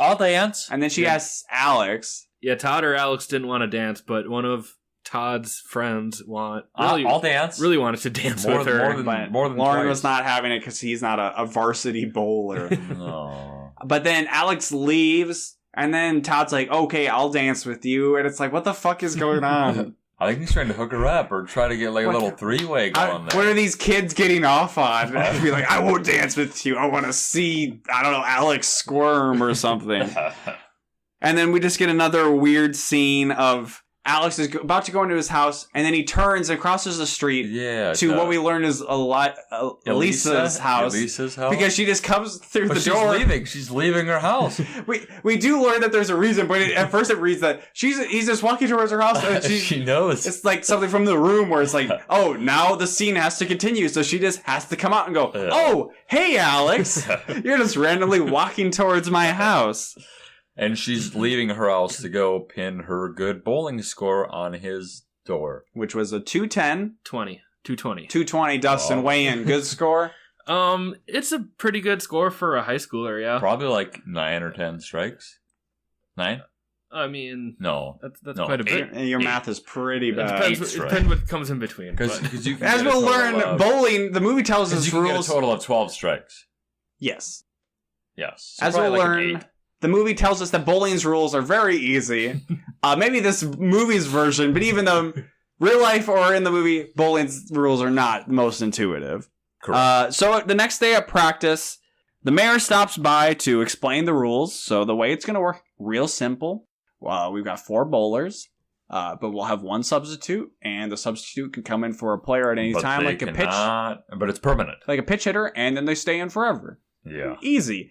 And then she asks Alex. Yeah, Todd or Alex didn't want to dance, but one of Todd's friends I'll dance. really wanted to dance with her. But more than Lauren twice. was not having it because he's not a varsity bowler. No. But then Alex leaves, and then Todd's like, okay, I'll dance with you. And it's like, what the fuck is going on? I think he's trying to hook her up or try to get like a What little the- three-way going What there. are these kids getting off on? Be like, I won't dance with you. I want to see, I don't know, Alex squirm or something. And then we just get another weird scene of Alex is about to go into his house, and then he turns and crosses the street Yeah. to what we learn is Elisa's house. Elisa's house. Because she just comes through But the she's door. leaving. She's leaving her house. We do learn that there's a reason, but at first it reads that he's just walking towards her house, and she knows. it's like something from the room where it's like, oh, now the scene has to continue, so she just has to come out and go, Yeah. oh, hey, Alex, you're just randomly walking towards my house. And she's leaving her house to go pin her good bowling score on his door. Which was a 210, 220. 220, Dustin, Oh. weigh in. Good score? It's a pretty good score for a high schooler, yeah. Probably like 9 or 10 strikes. 9? I mean, No. that's No, quite a bit. Your math is pretty It bad. depends, Eight's it right. depends what comes in between. Because but- you can As get a we'll total learn, of- bowling, the movie tells 'cause us you can get a rules. total of 12 strikes. Yes. Yes. So As probably we'll like an learn, 8. the movie tells us that bowling's rules are very easy. Maybe this movie's version, but even though real life or in the movie, bowling's rules are not most intuitive. Correct. So the next day at practice, the mayor stops by to explain the rules. So the way it's going to work, real simple. We've got 4 bowlers, but we'll have 1 substitute, and the substitute can come in for a player at any But time, they like a pitch, cannot- But it's permanent. like a pitch hitter, and then they stay in forever. Yeah. Easy.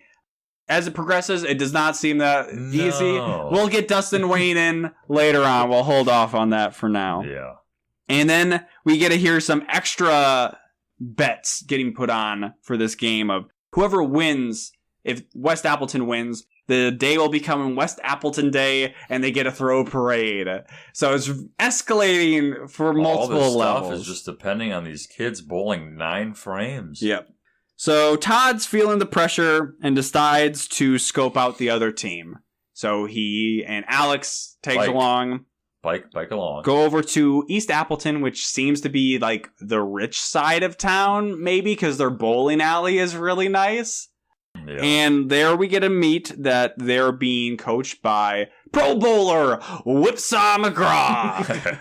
As it progresses, it does not seem that easy. No. We'll get Dustin Wayne in later on. We'll hold off on that for now. Yeah. And then we get to hear some extra bets getting put on for this game of whoever wins if West Appleton wins, the day will become West Appleton Day, and they get to throw a parade. So it's escalating for multiple All this levels. stuff is just depending on these kids bowling 9 frames. Yep. So Todd's feeling the pressure and decides to scope out the other team. So he and Alex tags Bike. along, Bike along. go over to East Appleton, which seems to be like the rich side of town, maybe because their bowling alley is really nice. Yeah. And there we get to meet that they're being coached by Pro Bowler Whipsaw McGraw.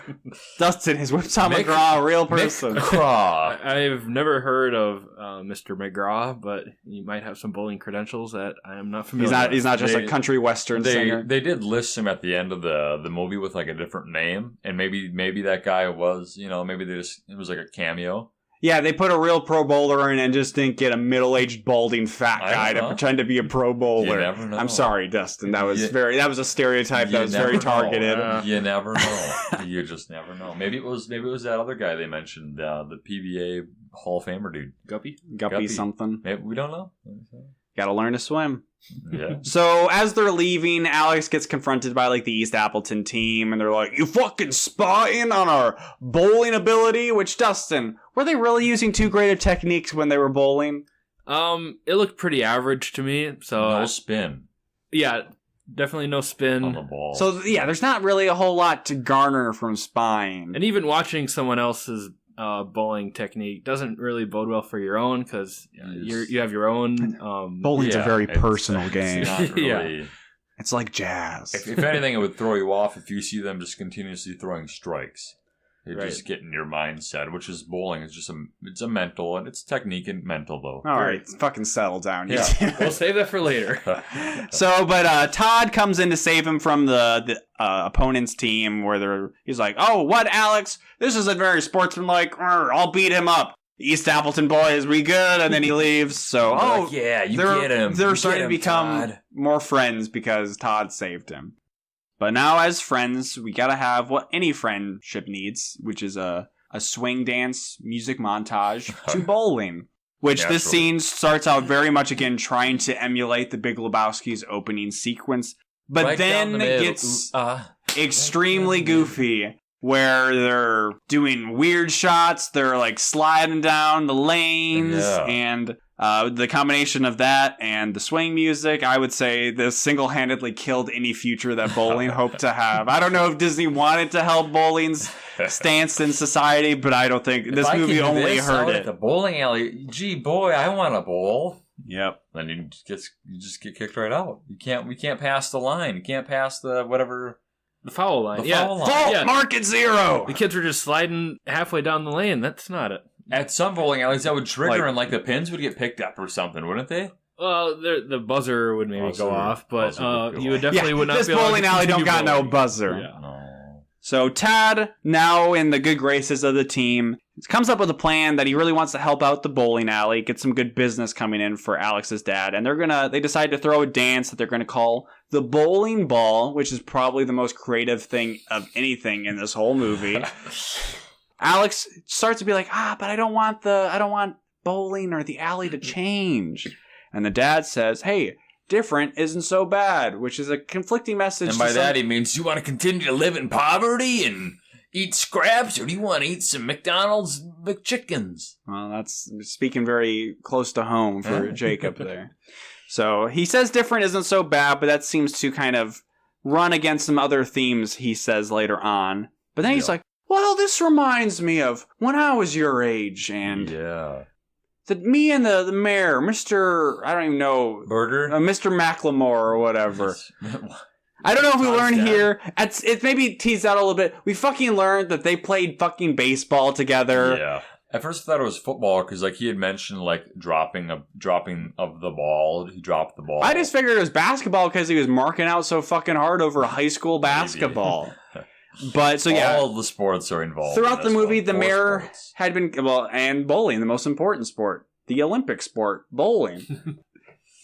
Dustin, is Whipsaw Mick- McGraw a real person? Craw. I've never heard of Mr. McGraw, but he might have some bowling credentials that I am not familiar with. He's not just They- a country western singer. They did list him at the end of the movie with like a different name, and maybe that guy was, maybe it was like a cameo. Yeah, they put a real Pro Bowler in and just didn't get a middle-aged balding fat I guy don't to know. pretend to be a Pro Bowler. You never know. I'm sorry, Dustin. That was You- a stereotype You that was very never know. targeted. You never know. You just never know. Maybe it was that other guy they mentioned, the PBA Hall of Famer dude. Guppy? Guppy something. Maybe we don't know. Got to learn to swim. Yeah. So as they're leaving, Alex gets confronted by like the East Appleton team, and they're like, "You fucking spying on our bowling ability?" Which, Dustin, were they really using too great of techniques when they were bowling? It looked pretty average to me. So No spin yeah, definitely no on the spin. ball. So yeah, there's not really a whole lot to garner from spying. And even watching someone else's bowling technique doesn't really bode well for your own, because you have your own. Bowling's a very it's- personal it's game. not really- It's like jazz. If anything, it would throw you off if you see them just continuously throwing strikes. They Right. just get in your mindset, which is bowling. It's just it's a mental, and it's technique and mental though. All right, fucking settle down. you Yeah. two. We'll save that for later. So, but Todd comes in to save him from the opponent's team, where he's like, "Oh, what, Alex? This isn't very sportsmanlike. I'll beat him up. East Appleton boys, we good?" And then he leaves. So, Like, yeah, you get him. They're You starting get to him, become Todd. more friends because Todd saved him. But now, as friends, we gotta have what any friendship needs, which is a swing dance music montage to bowling. Which this Naturally. scene starts out very much, again, trying to emulate the Big Lebowski's opening sequence. But Right down then the it middle. gets Ooh, extremely right down the goofy, where they're doing weird shots, they're like sliding down the lanes, Yeah. and the combination of that and the swing music, I would say this single-handedly killed any future that bowling hoped to have. I don't know if Disney wanted to help bowling's stance in society, but I don't think this If I movie can do only this hurt out it. at the bowling alley. Gee, boy, I want a bowl. Yep. Then you just get kicked right out. We can't pass the line. You can't pass the whatever. The foul line. The yeah. foul line. Fault Yeah. market 0. The kids were just sliding halfway down the lane. That's not it. At some bowling alleys, that would trigger, Like- and like the pins would get picked up or something, wouldn't they? Well, the buzzer would maybe Buzzer. go off, but Buzzer would go you would off. definitely would not this be able to bowling alley don't continue got no bowling. buzzer. Yeah. No. So Tad, now in the good graces of the team, comes up with a plan that he really wants to help out the bowling alley, get some good business coming in for Alex's dad, and they decide to throw a dance that they're gonna call the bowling ball, which is probably the most creative thing of anything in this whole movie. Alex starts to be like, but I don't want bowling or the alley to change. And the dad says, "Hey, different isn't so bad," which is a conflicting message. And to by some- that, he means you want to continue to live in poverty and eat scraps, or do you want to eat some McDonald's McChickens? Well, that's speaking very close to home for Jacob there. So he says different isn't so bad, but that seems to kind of run against some other themes he says later on. But then he's like, well, this reminds me of when I was your age, and Yeah. me and the mayor, Mr. I don't even know, Burger? Mr. Macklemore or whatever. I don't know if we Todd's learned dad. here. It's maybe teased out a little bit. We fucking learned that they played fucking baseball together. Yeah. At first, I thought it was football because, like, he had mentioned like dropping of the ball. He dropped the ball. I just figured it was basketball because he was marking out so fucking hard over high school basketball. But so yeah, all the sports are involved throughout in the this movie, one. the 4 mayor sports. had been and bowling, the most important sport, the Olympic sport, bowling.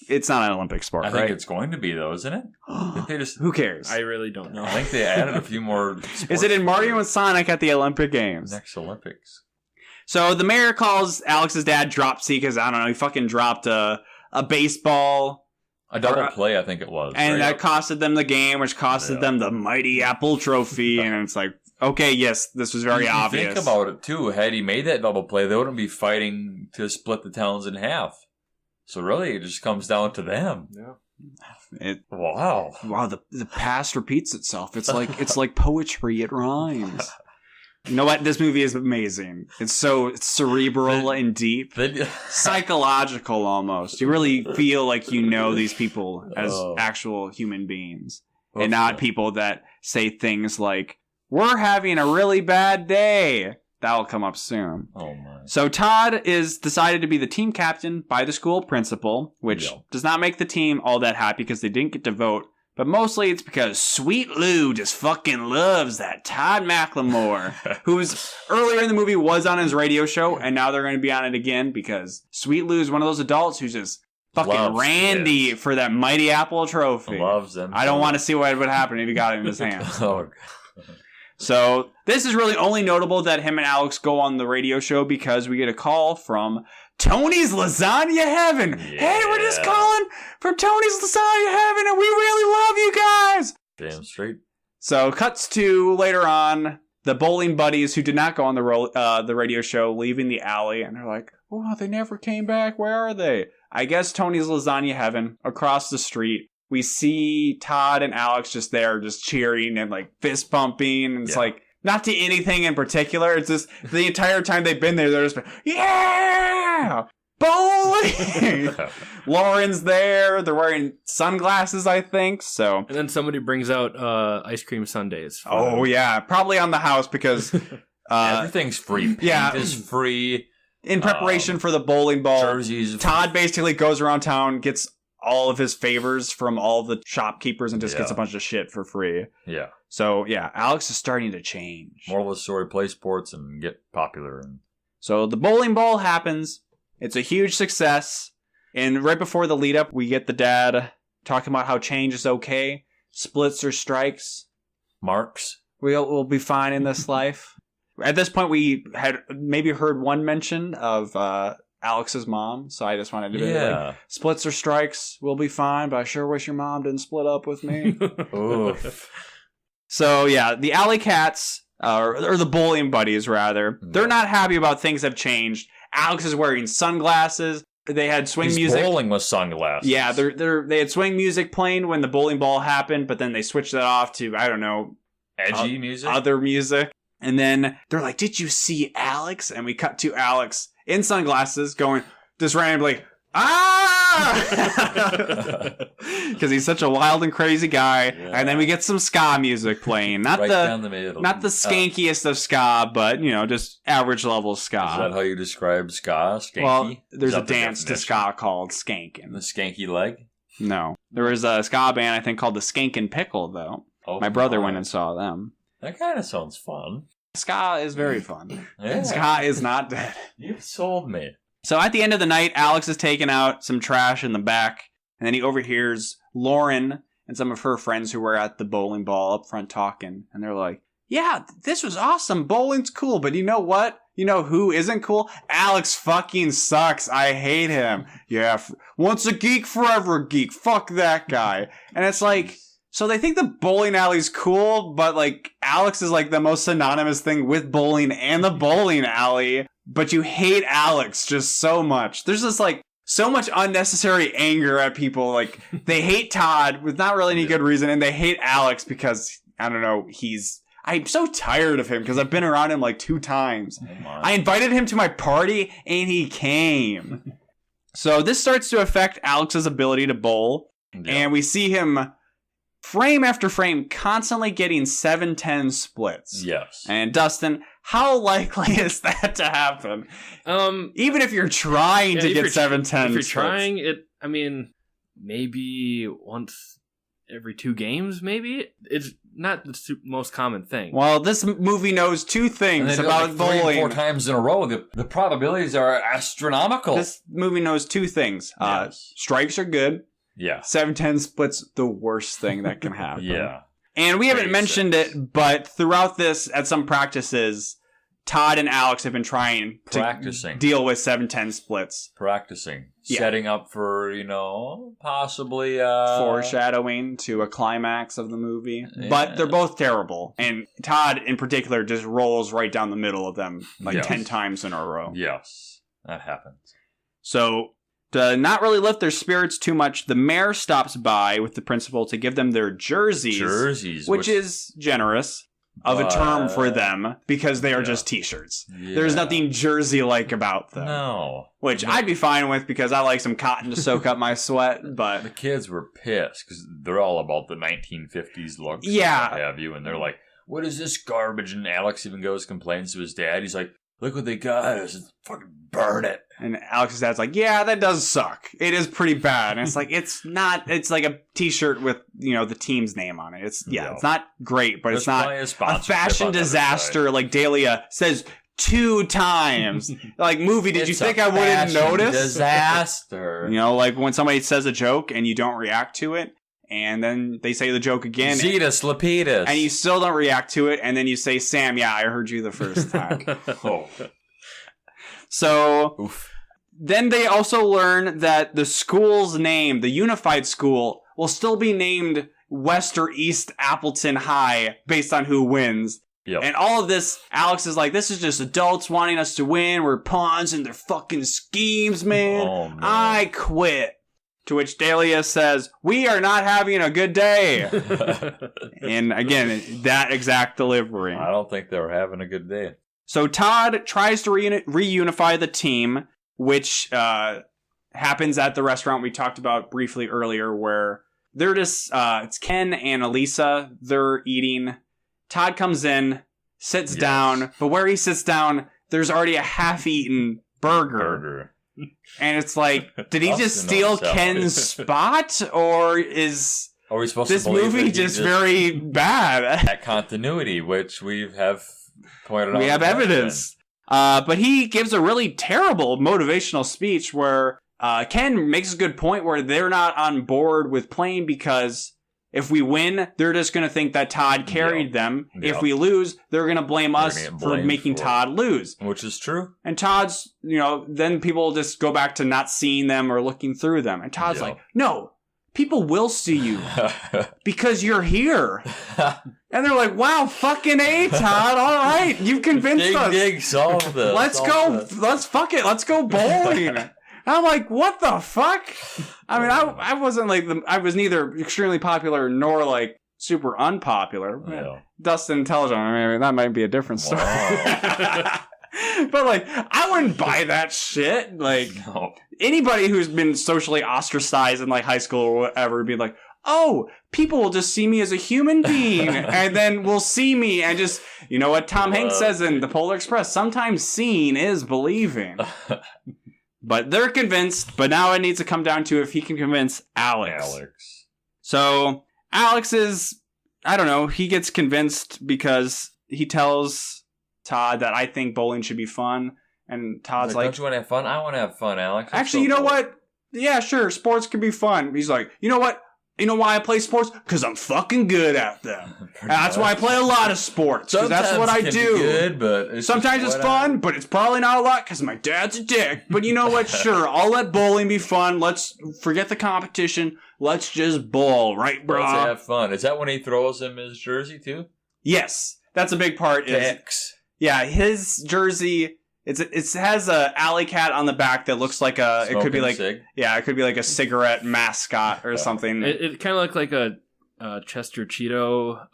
It's not an Olympic sport, I think right? it's going to be though, isn't it? Didn't they just? Who cares? I really don't know. I think they added a few more. Is it in sports Mario for and Sonic at the Olympic Games? next Olympics? So the mayor calls Alex's dad dropsy because, I don't know, he fucking dropped a baseball A double play, I think it was. And right? that costed them the game, which costed them the Mighty Apple Trophy. And it's like, okay, yes, this was very obvious. Think about it, too. Had he made that double play, they wouldn't be fighting to split the towns in half. So really, it just comes down to them. Yeah. Wow, the past repeats itself. It's like poetry. It rhymes. You know what? This movie is amazing. It's cerebral and deep. Psychological almost. You really feel like you know these people as actual human beings. And not people that say things like, we're having a really bad day. That'll come up soon. Oh my. So Todd is decided to be the team captain by the school principal, which does not make the team all that happy because they didn't get to vote. But mostly it's because Sweet Lou just fucking loves that Todd McLemore, who's earlier in the movie was on his radio show, and now they're going to be on it again because Sweet Lou is one of those adults who's just fucking Loves randy for that Mighty Apple Trophy. Loves them. I don't want to see what would happen if he got it in his hands. Oh, So this is really only notable that him and Alex go on the radio show because we get a call from Tony's Lasagna Heaven. Yeah. Hey, we're just calling from Tony's Lasagna Heaven, and we really love you guys. damn straight. So cuts to later on, the bowling buddies who did not go on the radio show leaving the alley, and they're like, oh, they never came back. Where are they? I guess Tony's Lasagna Heaven across the street. We see Todd and Alex just there, just cheering and like fist pumping. And it's like, not to anything in particular. It's just the entire time they've been there, they're just, yeah, bowling. Lauren's there. They're wearing sunglasses, I think. So, And then somebody brings out ice cream sundaes. oh yeah, probably on the house because Everything's free. Paint is free. in preparation for the bowling ball. Jerseys. Todd basically goes around town, gets all of his favors from all the shopkeepers, and just gets a bunch of shit for free. Yeah. So, yeah, Alex is starting to change. Moral of the story, play sports and get popular. So, the bowling ball happens. It's a huge success. And right before the lead up, we get the dad talking about how change is okay. Splits or strikes. Marks. We'll be fine in this life. At this point, we had maybe heard one mention of Alex's mom, so I just wanted to be like, splits or strikes, we'll be fine, but I sure wish your mom didn't split up with me. Oof. So, yeah, the Alley Cats, or the bowling buddies, rather, they're not happy about things have changed. Alex is wearing sunglasses. They had swing music. Bowling with sunglasses. Yeah, they had swing music playing when the bowling ball happened, but then they switched that off to, I don't know, edgy music? Other music. And then they're like, did you see Alex? And we cut to Alex in sunglasses going just randomly, because he's such a wild and crazy guy. Yeah. And then we get some ska music playing, not right down the middle, not the skankiest of ska, but just average level ska. Is that how you describe ska? Skanky? Well, there's a dance to ska called skanking. The skanky leg? No, there was a ska band I think called the Skankin' Pickle though. Oh, my brother went and saw them. That kind of sounds fun. Ska is very fun. Yeah. Ska is not dead. You've sold me. So at the end of the night, Alex is taking out some trash in the back, and then he overhears Lauren and some of her friends who were at the bowling ball up front talking, and they're like, yeah, this was awesome. Bowling's cool, but you know what? You know who isn't cool? Alex fucking sucks. I hate him. Yeah, once a geek, forever a geek. Fuck that guy. And it's like... So they think the bowling alley's cool, but like Alex is like the most synonymous thing with bowling and the bowling alley. But you hate Alex just so much. There's just like so much unnecessary anger at people. Like they hate Todd with not really any good reason, and they hate Alex because I don't know. I'm so tired of him because I've been around him like 2 times. Oh I invited him to my party and he came. So this starts to affect Alex's ability to bowl, and we see him. Frame after frame, constantly getting 7-10 splits. Yes. And Dustin, how likely is that to happen? Even if you're trying to get 7-10 If you're splits. trying, maybe once every 2 games, maybe? It's not the most common thing. Well, this movie knows 2 things about bowling. 3 or 4 times in a row. The probabilities are astronomical. This movie knows 2 things. Yes. Strikes are good. Yeah. 7-10 splits, the worst thing that can happen. Yeah. And we haven't mentioned it, but throughout this, at some Todd and Alex have been trying to deal with 7-10 splits. Practicing. setting up for, possibly foreshadowing to a climax of the movie. But they're both terrible. And Todd, in particular, just rolls right down the middle of them 10 times in a row. Yes, that happens. So, to not really lift their spirits too much, the mayor stops by with the principal to give them their jerseys. Which is generous of a term for them, because they are just t-shirts. Yeah. There's nothing jersey-like about them. No. Which I'd be fine with, because I like some cotton to soak up my sweat, but... The kids were pissed, because they're all about the 1950s look. Yeah. What have you, and they're like, what is this garbage? And Alex even complains to his dad. He's like, look what they got us. Fucking burn it. And Alex's dad's like, yeah, that does suck. It is pretty bad. And it's like, it's like a t-shirt with, the team's name on it. It's not great, but it's not a fashion disaster like Dahlia says 2 times. Like, movie, did you think I wouldn't notice? Disaster. Like when somebody says a joke and you don't react to it, and then they say the joke again. Zetus Lapidus. And you still don't react to it, and then you say, Sam, yeah, I heard you the first time. Oh. So, then they also learn that the school's name, the unified school, will still be named West or East Appleton High based on who wins. Yep. And all of this, Alex is like, this is just adults wanting us to win. We're pawns in their fucking schemes, man. Oh, man. I quit. To which Dahlia says, we are not having a good day. And again, that exact delivery. I don't think they were having a good day. So Todd tries to reunify the team, which happens at the restaurant we talked about briefly earlier, where they're just, it's Ken and Elisa, they're eating. Todd comes in, sits down, but where he sits down, there's already a half-eaten burger. And it's like, did he just steal Ken's spot, or is Are we supposed this to believe movie that he just very bad? that continuity, which we have pointed out. We have evidence. But he gives a really terrible motivational speech where Ken makes a good point where they're not on board with playing because if we win, they're just going to think that Todd carried them. If we lose, they're going to blame us for making Todd lose. Which is true. And Todd's, then people just go back to not seeing them or looking through them. And Todd's like, no, people will see you because you're here. And they're like, wow, fucking A, Todd. All right, you've convinced us. Dig, solve this. Let's go. Let's go bowling. And I'm like, what the fuck? I mean, I wasn't like, I was neither extremely popular nor like super unpopular. Yeah. Dustin Intelligent, I mean, that might be a different story. But like, I wouldn't buy that shit. Like, anybody who's been socially ostracized in like high school or whatever would be like, oh, people will just see me as a human being and then will see me and just, what Tom Hanks says in The Polar Express, sometimes seeing is believing. But they're convinced, but now it needs to come down to if he can convince Alex. So Alex is, I don't know, he gets convinced because he tells Todd that I think bowling should be fun. And Todd's like, don't you want to have fun? I want to have fun, Alex. Actually, you know what? Yeah, sure, sports can be fun. He's like, you know what? You know why I play sports? Because I'm fucking good at them. And that's why I play a lot of sports. Because that's what I do. Good, but sometimes it's fun, but it's probably not a lot because my dad's a dick. But you know what? Sure, I'll let bowling be fun. Let's forget the competition. Let's just bowl, right, bro? Let's have fun. Is that when he throws him his jersey, too? Yes. That's a big part. Yeah, his jersey... It has a alley cat on the back that looks like it could be like a cigarette mascot or something. It kind of looked like a Chester Cheeto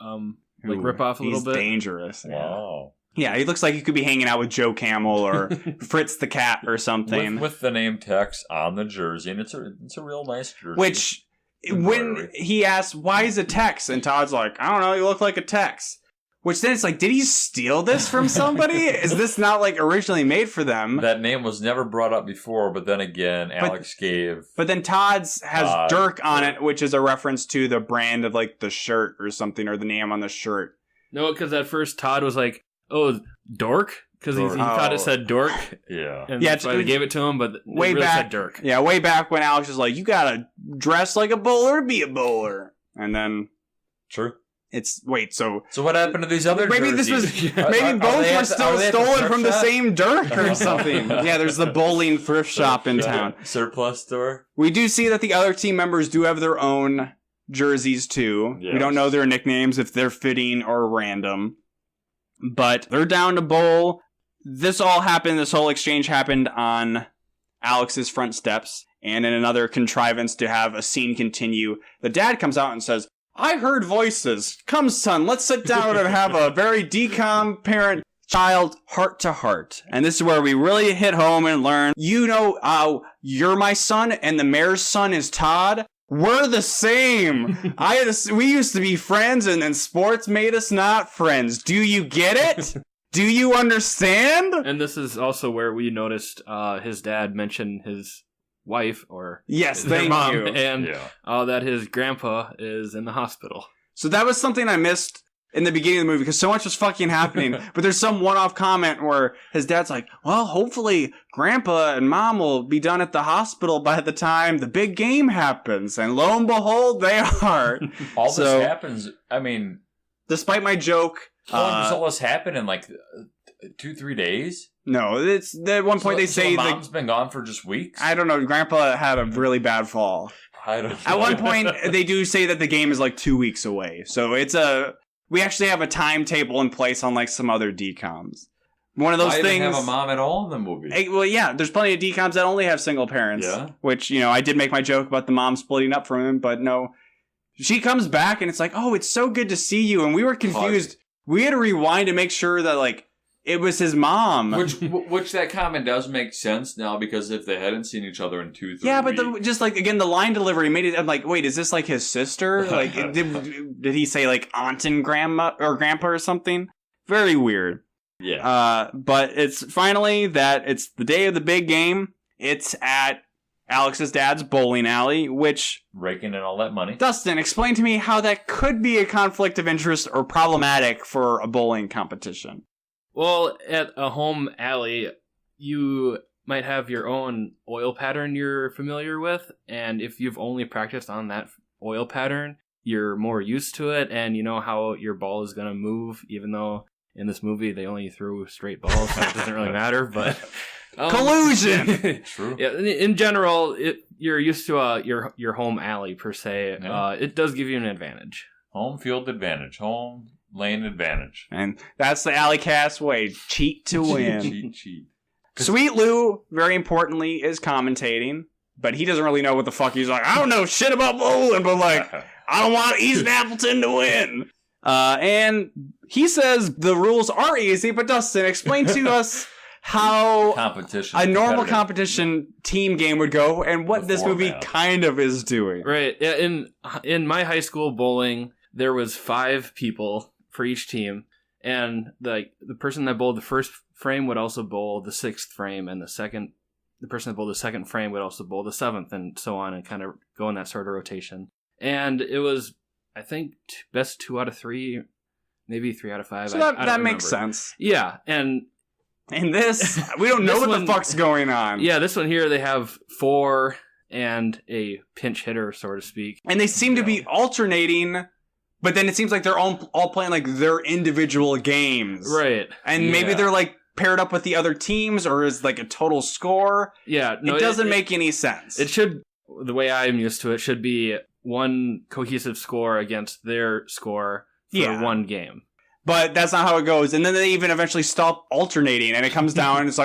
like ripoff a little bit. He's dangerous. Wow. Yeah, he looks like he could be hanging out with Joe Camel or Fritz the cat or something. With the name Tex on the jersey, and it's a real nice jersey. Which when he asks why is it Tex, and Todd's like, I don't know, you look like a Tex. Which then it's like, did he steal this from somebody? Is this not like originally made for them? That name was never brought up before, but then again, Alex gave. But then Todd's has Dirk on it, which is a reference to the brand of like the shirt or something, or the name on the shirt. No, because at first Todd was like, oh, Dork? Because he thought it said Dork. Yeah. And that's why they gave it to him, but it really said Dirk. Yeah, way back when Alex was like, you gotta dress like a bowler to be a bowler. And then... True. So what happened to these other maybe jerseys? maybe both were still stolen from the same dirt or something. Yeah, there's the bowling thrift shop in town. Surplus store. We do see that the other team members do have their own jerseys too. Yes. We don't know their nicknames, if they're fitting or random. But they're down to bowl. This whole exchange happened on Alex's front steps. And in another contrivance to have a scene continue, the dad comes out and says, I heard voices. Come, son, let's sit down and have a very decom parent-child heart-to-heart. And this is where we really hit home and learn, you're my son and the mayor's son is Todd. We're the same. We used to be friends and then sports made us not friends. Do you get it? Do you understand? And this is also where we noticed his dad mention his wife or yes, their thank mom, you. and that his grandpa is in the hospital. So that was something I missed in the beginning of the movie because so much was fucking happening. But there's some one-off comment where his dad's like, well, hopefully grandpa and mom will be done at the hospital by the time the big game happens. And lo and behold, they are. This happens, I mean... Despite my joke... does all this happen in 2-3 days? No, it's at one point they say mom's been gone for just weeks. I don't know. Grandpa had a really bad fall. I don't know. At one point, they do say that the game is 2 weeks away. So we actually have a timetable in place on some other DComs. One of those things. Didn't have a mom at all in the movie. Well, yeah, there's plenty of DComs that only have single parents. Yeah. Which I did make my joke about the mom splitting up from him, but no, she comes back and it's oh, it's so good to see you, and we were confused. We had to rewind to make sure that it was his mom. Which that comment does make sense now, because if they hadn't seen each other in 2-3 weeks. Yeah, but again, the line delivery made it, I'm wait, is this his sister? Did he say aunt and grandma or grandpa or something? Very weird. Yeah. But it's finally it's the day of the big game. It's at Alex's dad's bowling alley, which... raking in all that money. Dustin, explain to me how that could be a conflict of interest or problematic for a bowling competition. Well, at a home alley, you might have your own oil pattern you're familiar with, and if you've only practiced on that oil pattern, you're more used to it, and you know how your ball is going to move, even though in this movie they only threw straight balls, so it doesn't really matter, but... collusion! True. Yeah, in general, you're used to your home alley, per se. Yeah. It does give you an advantage. Home field advantage. Home lane advantage. And that's the Alley Cast way. Cheat to win. Cheat. Sweet Lou, very importantly, is commentating, but he doesn't really know what the fuck he's I don't know shit about bowling, but I don't want East Appleton to win. And he says the rules are easy, but Dustin, explain to us how competition, a normal competition team game would go and what this movie kind of is doing. Right. In my high school bowling, there was 5 people for each team, and the person that bowled the first frame would also bowl the 6th frame, and the person that bowled the 2nd frame would also bowl the 7th, and so on, and kind of go in that sort of rotation. And it was, I think, best 2 out of 3, maybe 3 out of 5. So that makes sense. Yeah, and in this, we don't know what the fuck's going on. Yeah, this one here, they have 4 and a pinch hitter, so to speak. And they seem to be alternating, but then it seems like they're all playing their individual games. Right. And maybe they're paired up with the other teams, or is a total score. Yeah. No, it doesn't make any sense. It should, the way I'm used to it, should be one cohesive score against their score for one game. But that's not how it goes. And then they even eventually stop alternating, and it comes down and it's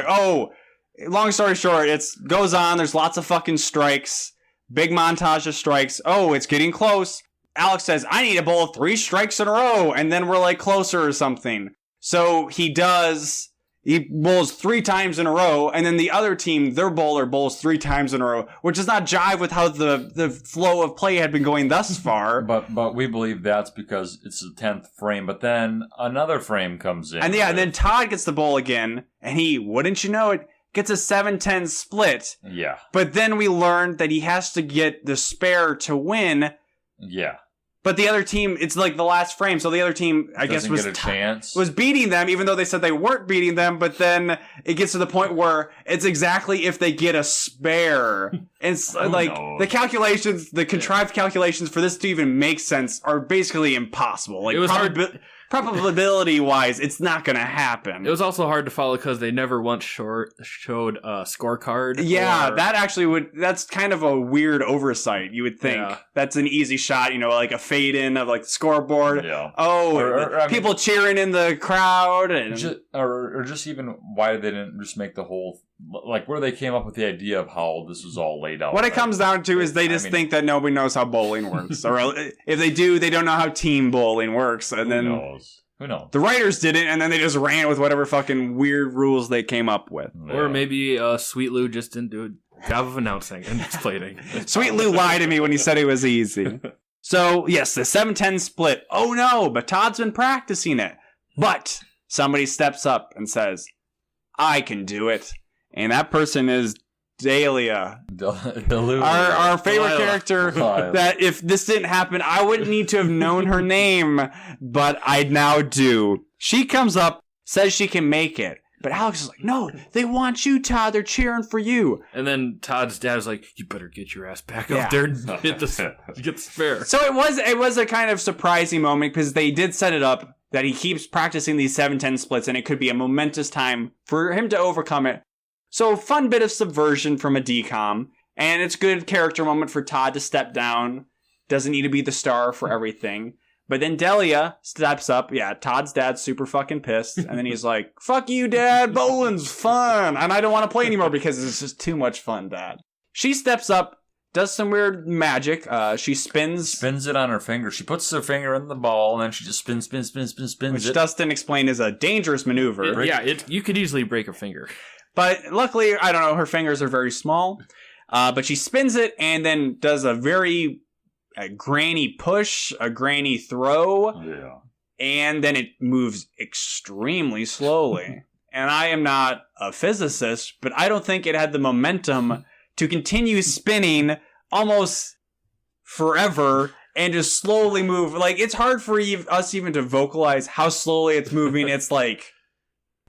long story short, it goes on. There's lots of fucking strikes. Big montage of strikes. Oh, it's getting close. Alex says, I need to bowl 3 strikes in a row, and then we're closer or something. So he does. He bowls 3 times in a row, and then the other team, their bowler, bowls 3 times in a row, which does not jive with how the flow of play had been going thus far. But we believe that's because it's the 10th frame, but then another frame comes in. And and then Todd gets the bowl again, and he, wouldn't you know it, gets a 7-10 split. Yeah. But then we learned that he has to get the spare to win. Yeah. But the other team, it's like the last frame, so the other team, I guess, Doesn't get a chance. was beating them, even though they said they weren't beating them. But then it gets to the point where it's exactly if they get a spare. It's like knows? the calculations, the contrived calculations for this to even make sense are basically impossible. Like It was hard. probability wise, it's not going to happen. It was also hard to follow because they never once showed a scorecard. Yeah, or- that actually that's kind of a weird oversight. You would think Yeah. that's an easy shot, like a fade in of like the scoreboard. Yeah. Oh, Or, I mean- people cheering in the crowd, and Or just even why they didn't just make the whole, like, where they came up with the idea of how this was all laid out. what it right? comes down to is they I just mean- think that nobody knows how bowling works, or if they do, they don't know how team bowling works, and Who then knows? Who knows? the writers didn't, and then they just ran with whatever fucking weird rules they came up with. Or Yeah. maybe Sweet Lou just didn't do a job of announcing and explaining. Sweet Lou lied to me when he said it was easy. So, yes, the 7-10 split. Oh no, but Todd's been practicing it. But somebody steps up and says, I can do it. And that person is Dahlia, Delu- our favorite Delilah. character. Delilah. That if this didn't happen, I wouldn't need to have known her name, but I now do. She comes up, says she can make it. But Alex is like, no, they want you, Todd. They're cheering for you. And then Todd's dad was like, "You better get your ass back Yeah. up there and get the spare." So it was a kind of surprising moment because they did set it up that he keeps practicing these 7-10 splits and it could be a momentous time for him to overcome it. So fun bit of subversion from a decom, and it's a good character moment for Todd to step down. Doesn't need to be the star for everything. But then Delia steps up. Yeah, Todd's dad's super fucking pissed. And then he's like, fuck you, Dad. Bowling's fun. And I don't want to play anymore because it's just too much fun, Dad. She steps up, does some weird magic. She spins it on her finger. She puts her finger in the ball, and then she just spins which it. Dustin explained is a dangerous maneuver. You could easily break a finger. But luckily, I don't know, her fingers are very small. But she spins it and then does a granny push, a granny throw, Yeah. and then it moves extremely slowly. And I am not a physicist, but I don't think it had the momentum to continue spinning almost forever and just slowly move. Like, it's hard for us even to vocalize how slowly it's moving. It's like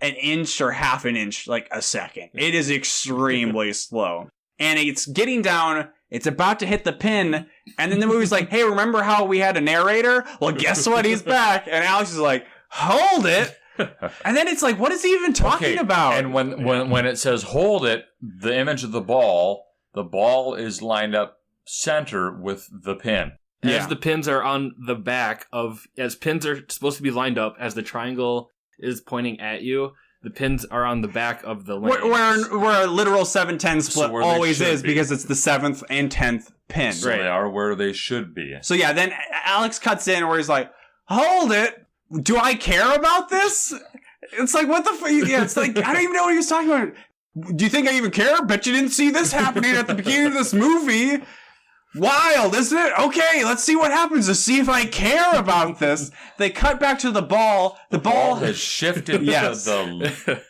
an inch or half an inch, like a second. It is extremely slow. And it's getting down, it's about to hit the pin, and then the movie's like, hey, remember how we had a narrator? Well, guess what? He's back. And Alex is like, hold it. And then it's like, what is he even talking about? And when it says hold it, the image of the ball is lined up center with the pin. As Yeah. the pins are on the back as pins are supposed to be lined up, as the triangle is pointing at you, the pins are on the back of the lane. where a literal 7-10 split So where they always should is be. because it's the 7th and 10th pin. So they are where they should be. So yeah, then Alex cuts in where he's like, hold it. Do I care about this? It's like, what the fuck? Yeah, it's like, I don't even know what he was talking about. Do you think I even care? Bet you didn't see this happening at the beginning of this movie. Wild, isn't it? Okay, let's see what happens to see if I care about this. They cut back to the ball. The ball has shifted Yes. to the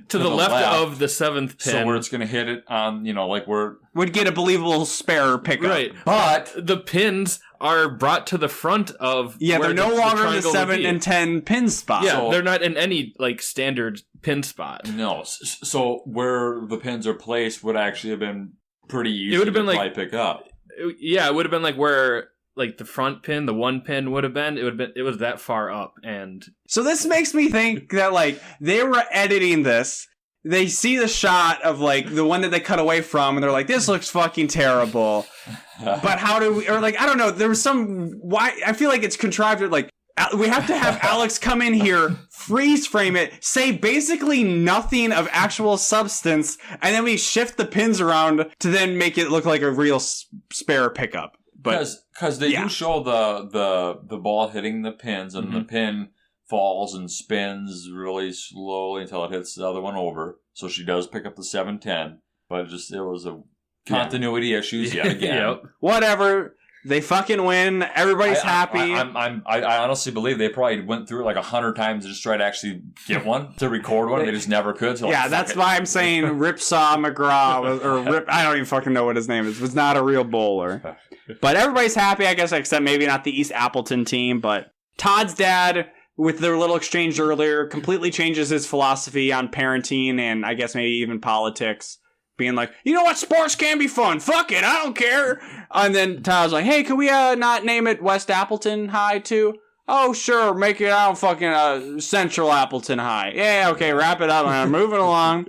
to the left of the 7th pin. so where it's going to hit it on, like where. would get a believable spare pickup. Right. But The pins are brought to the front of Yeah, where they're no longer in the triangle would 7 be. and 10 pin spot. Yeah, So- they're not in any standard pin spot. no, so where the pins are placed would actually have been pretty easy. It would have been to like- probably pick up. Yeah, it would have been like where the front pin, the one pin would have been. It was that far up, and So this makes me think that they were editing this. They see the shot of the one that they cut away from, and they're like, "This looks fucking terrible." But how do we? Or I don't know. There was why I feel like it's contrived. We have to have Alex come in here, freeze frame it, say basically nothing of actual substance, and then we shift the pins around to then make it look like a real spare pickup. But Because they yeah. do show the ball hitting the pins, and the pin falls and spins really slowly until it hits the other one over. So she does pick up the 7-10, but it was a continuity issues yet again. Yep. whatever. They fucking win. Everybody's happy. I honestly believe they probably went through it 100 times to just try to actually get one, to record one. They just never could. So Yeah, that's why I'm saying Ripsaw McGraw or Rip. I don't even fucking know what his name is. Was not a real bowler. But everybody's happy, I guess, except maybe not the East Appleton team. But Todd's dad, with their little exchange earlier, completely changes his philosophy on parenting and I guess maybe even politics. Being like, you know what, sports can be fun. Fuck it, I don't care. And then Todd's like, hey, can we not name it West Appleton High too? Oh, sure, make it out fucking Central Appleton High. Yeah, okay, wrap it up. I'm moving along.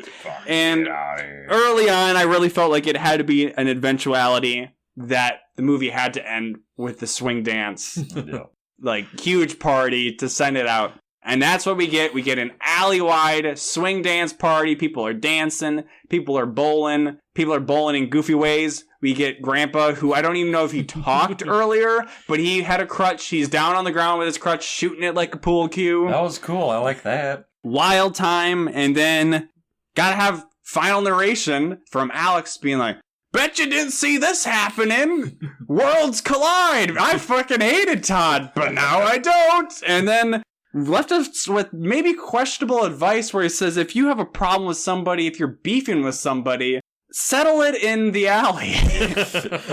And early on, I really felt like it had to be an eventuality that the movie had to end with the swing dance. Yeah. Like, huge party to send it out. And that's what we get. We get an alley-wide swing dance party. People are dancing. People are bowling. People are bowling in goofy ways. We get Grandpa, who I don't even know if he talked earlier, but he had a crutch. He's down on the ground with his crutch, shooting it like a pool cue. That was cool. I like that. Wild time. And then gotta have final narration from Alex being like, bet you didn't see this happening. Worlds collide. I fucking hated Todd, but now I don't. And then left us with maybe questionable advice where he says, if you have a problem with somebody, if you're beefing with somebody, settle it in the alley.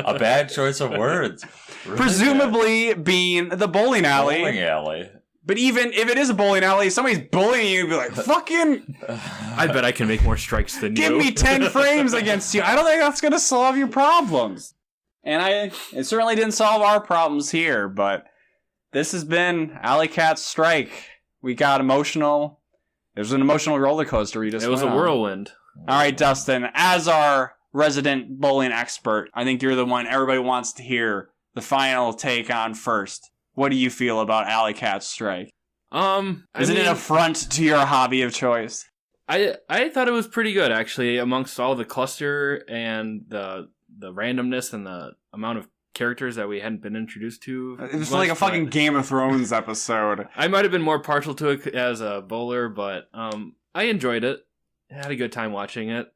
A bad choice of words. Really Presumably being the bowling bad. alley. Bowling alley. But even if it is a bowling alley, somebody's bullying you, you'd be like, fucking I bet I can make more strikes than give you. me 10 frames against you. I don't think that's going to solve your problems. And it certainly didn't solve our problems here, but this has been Alley Cat's Strike. We got emotional. It was an emotional roller coaster. It was a whirlwind. All right, Dustin, as our resident bowling expert, I think you're the one everybody wants to hear the final take on first. What do you feel about Alley Cat's Strike? Is it an affront to your hobby of choice? I thought it was pretty good, actually, amongst all the cluster and the randomness and the amount of characters that we hadn't been introduced to. It was like a fucking Game of Thrones episode. I might have been more partial to it as a bowler, but I enjoyed it. I had a good time watching it.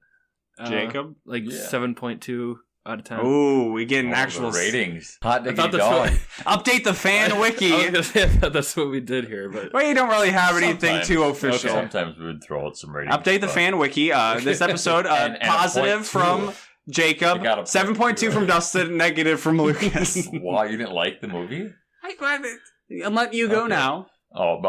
Jacob? Like Yeah. 7.2 out of 10. Ooh, we get an Oh, actual the ratings. Hot I thought diggity that's dog. Update the fan wiki. I was gonna say I thought that's what we did here, but Well, you don't really have anything Sometimes. too official. Sometimes we would throw out some ratings. Update the but- fan wiki. This episode, And a positive 0.2. from Jacob, You got a 7.2 from Dustin, negative from Lucas. Wow, you didn't like the movie? I'm letting you go Okay. now. Oh,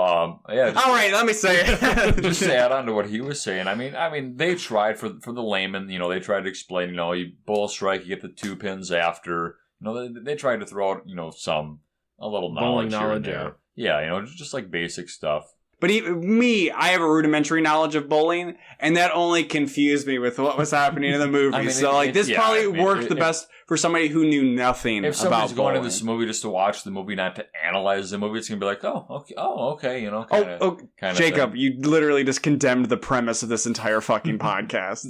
yeah. All right, let me say it. Just to add on to what he was saying, I mean, they tried for the layman. You know, they tried to explain. You know, you bowl strike, you get the 2 pins after. You know, they tried to throw out a little Bowling knowledge here and knowledge, there. Yeah, you know, just like basic stuff. But I have a rudimentary knowledge of bowling, and that only confused me with what was happening in the movie. I mean, so, this probably worked the best for somebody who knew nothing If about somebody's going bowling. to this movie just to watch the movie, not to analyze the movie, it's gonna be like, okay, you know, kind of. Jacob, you literally just condemned the premise of this entire fucking podcast.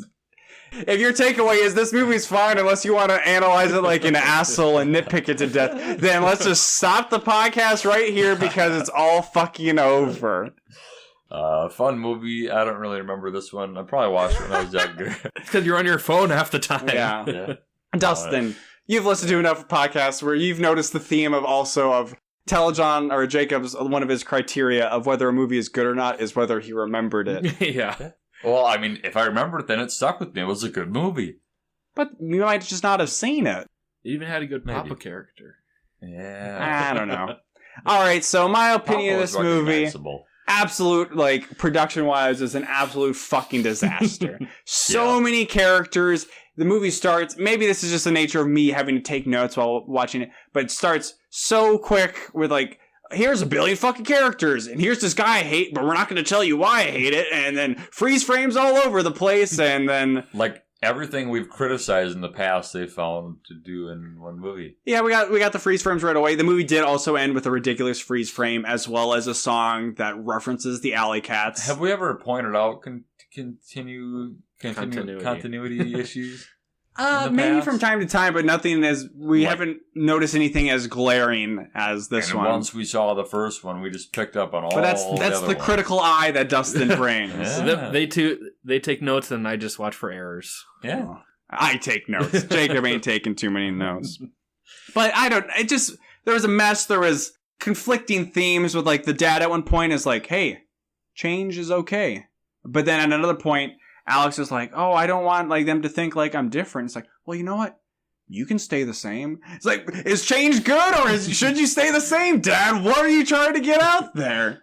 If your takeaway is this movie's fine unless you want to analyze it like an asshole and nitpick it to death, then let's just stop the podcast right here because it's all fucking over. Fun movie. I don't really remember this one. I probably watched it when I was younger. because you're on your phone half the time. Yeah. Yeah. Dustin, you've listened to enough podcasts where you've noticed the theme of Telejohn or Jacob's, one of his criteria of whether a movie is good or not is whether he remembered it. Yeah. Well, I mean, if I remember it, then it stuck with me. It was a good movie. But you might just not have seen it. It even had a good Maybe. Papa character. Yeah. I don't know. All right, so my opinion of Papa was this movie, recognizable. absolute, production-wise, is an absolute fucking disaster. So many characters. The movie starts, maybe this is just the nature of me having to take notes while watching it, but it starts so quick with, here's a billion fucking characters, and here's this guy I hate, but we're not going to tell you why I hate it, and then freeze frames all over the place, and then... Like everything we've criticized in the past, they found to do in one movie. Yeah, we got the freeze frames right away. The movie did also end with a ridiculous freeze frame, as well as a song that references the Alley Cats. Have we ever pointed out continuity issues? in the Maybe past? from time to time, but nothing we Like- haven't noticed anything as glaring as this and one. once we saw the first one, we just picked up on all. But that's the the other ones. critical eye that Dustin brings. Yeah. They take notes and I just watch for errors. Yeah. I take notes. Jacob ain't taking too many notes. But there was a mess. There was conflicting themes with the dad at one point is like, hey, change is okay. But then at another point, Alex is like, oh, I don't want them to think I'm different. It's like, well, you know what? you can stay the same. It's like, is change good or should you stay the same, Dad? What are you trying to get out there?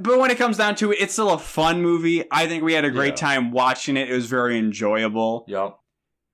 But when it comes down to it, it's still a fun movie. I think we had a great time watching it. It was very enjoyable. Yep.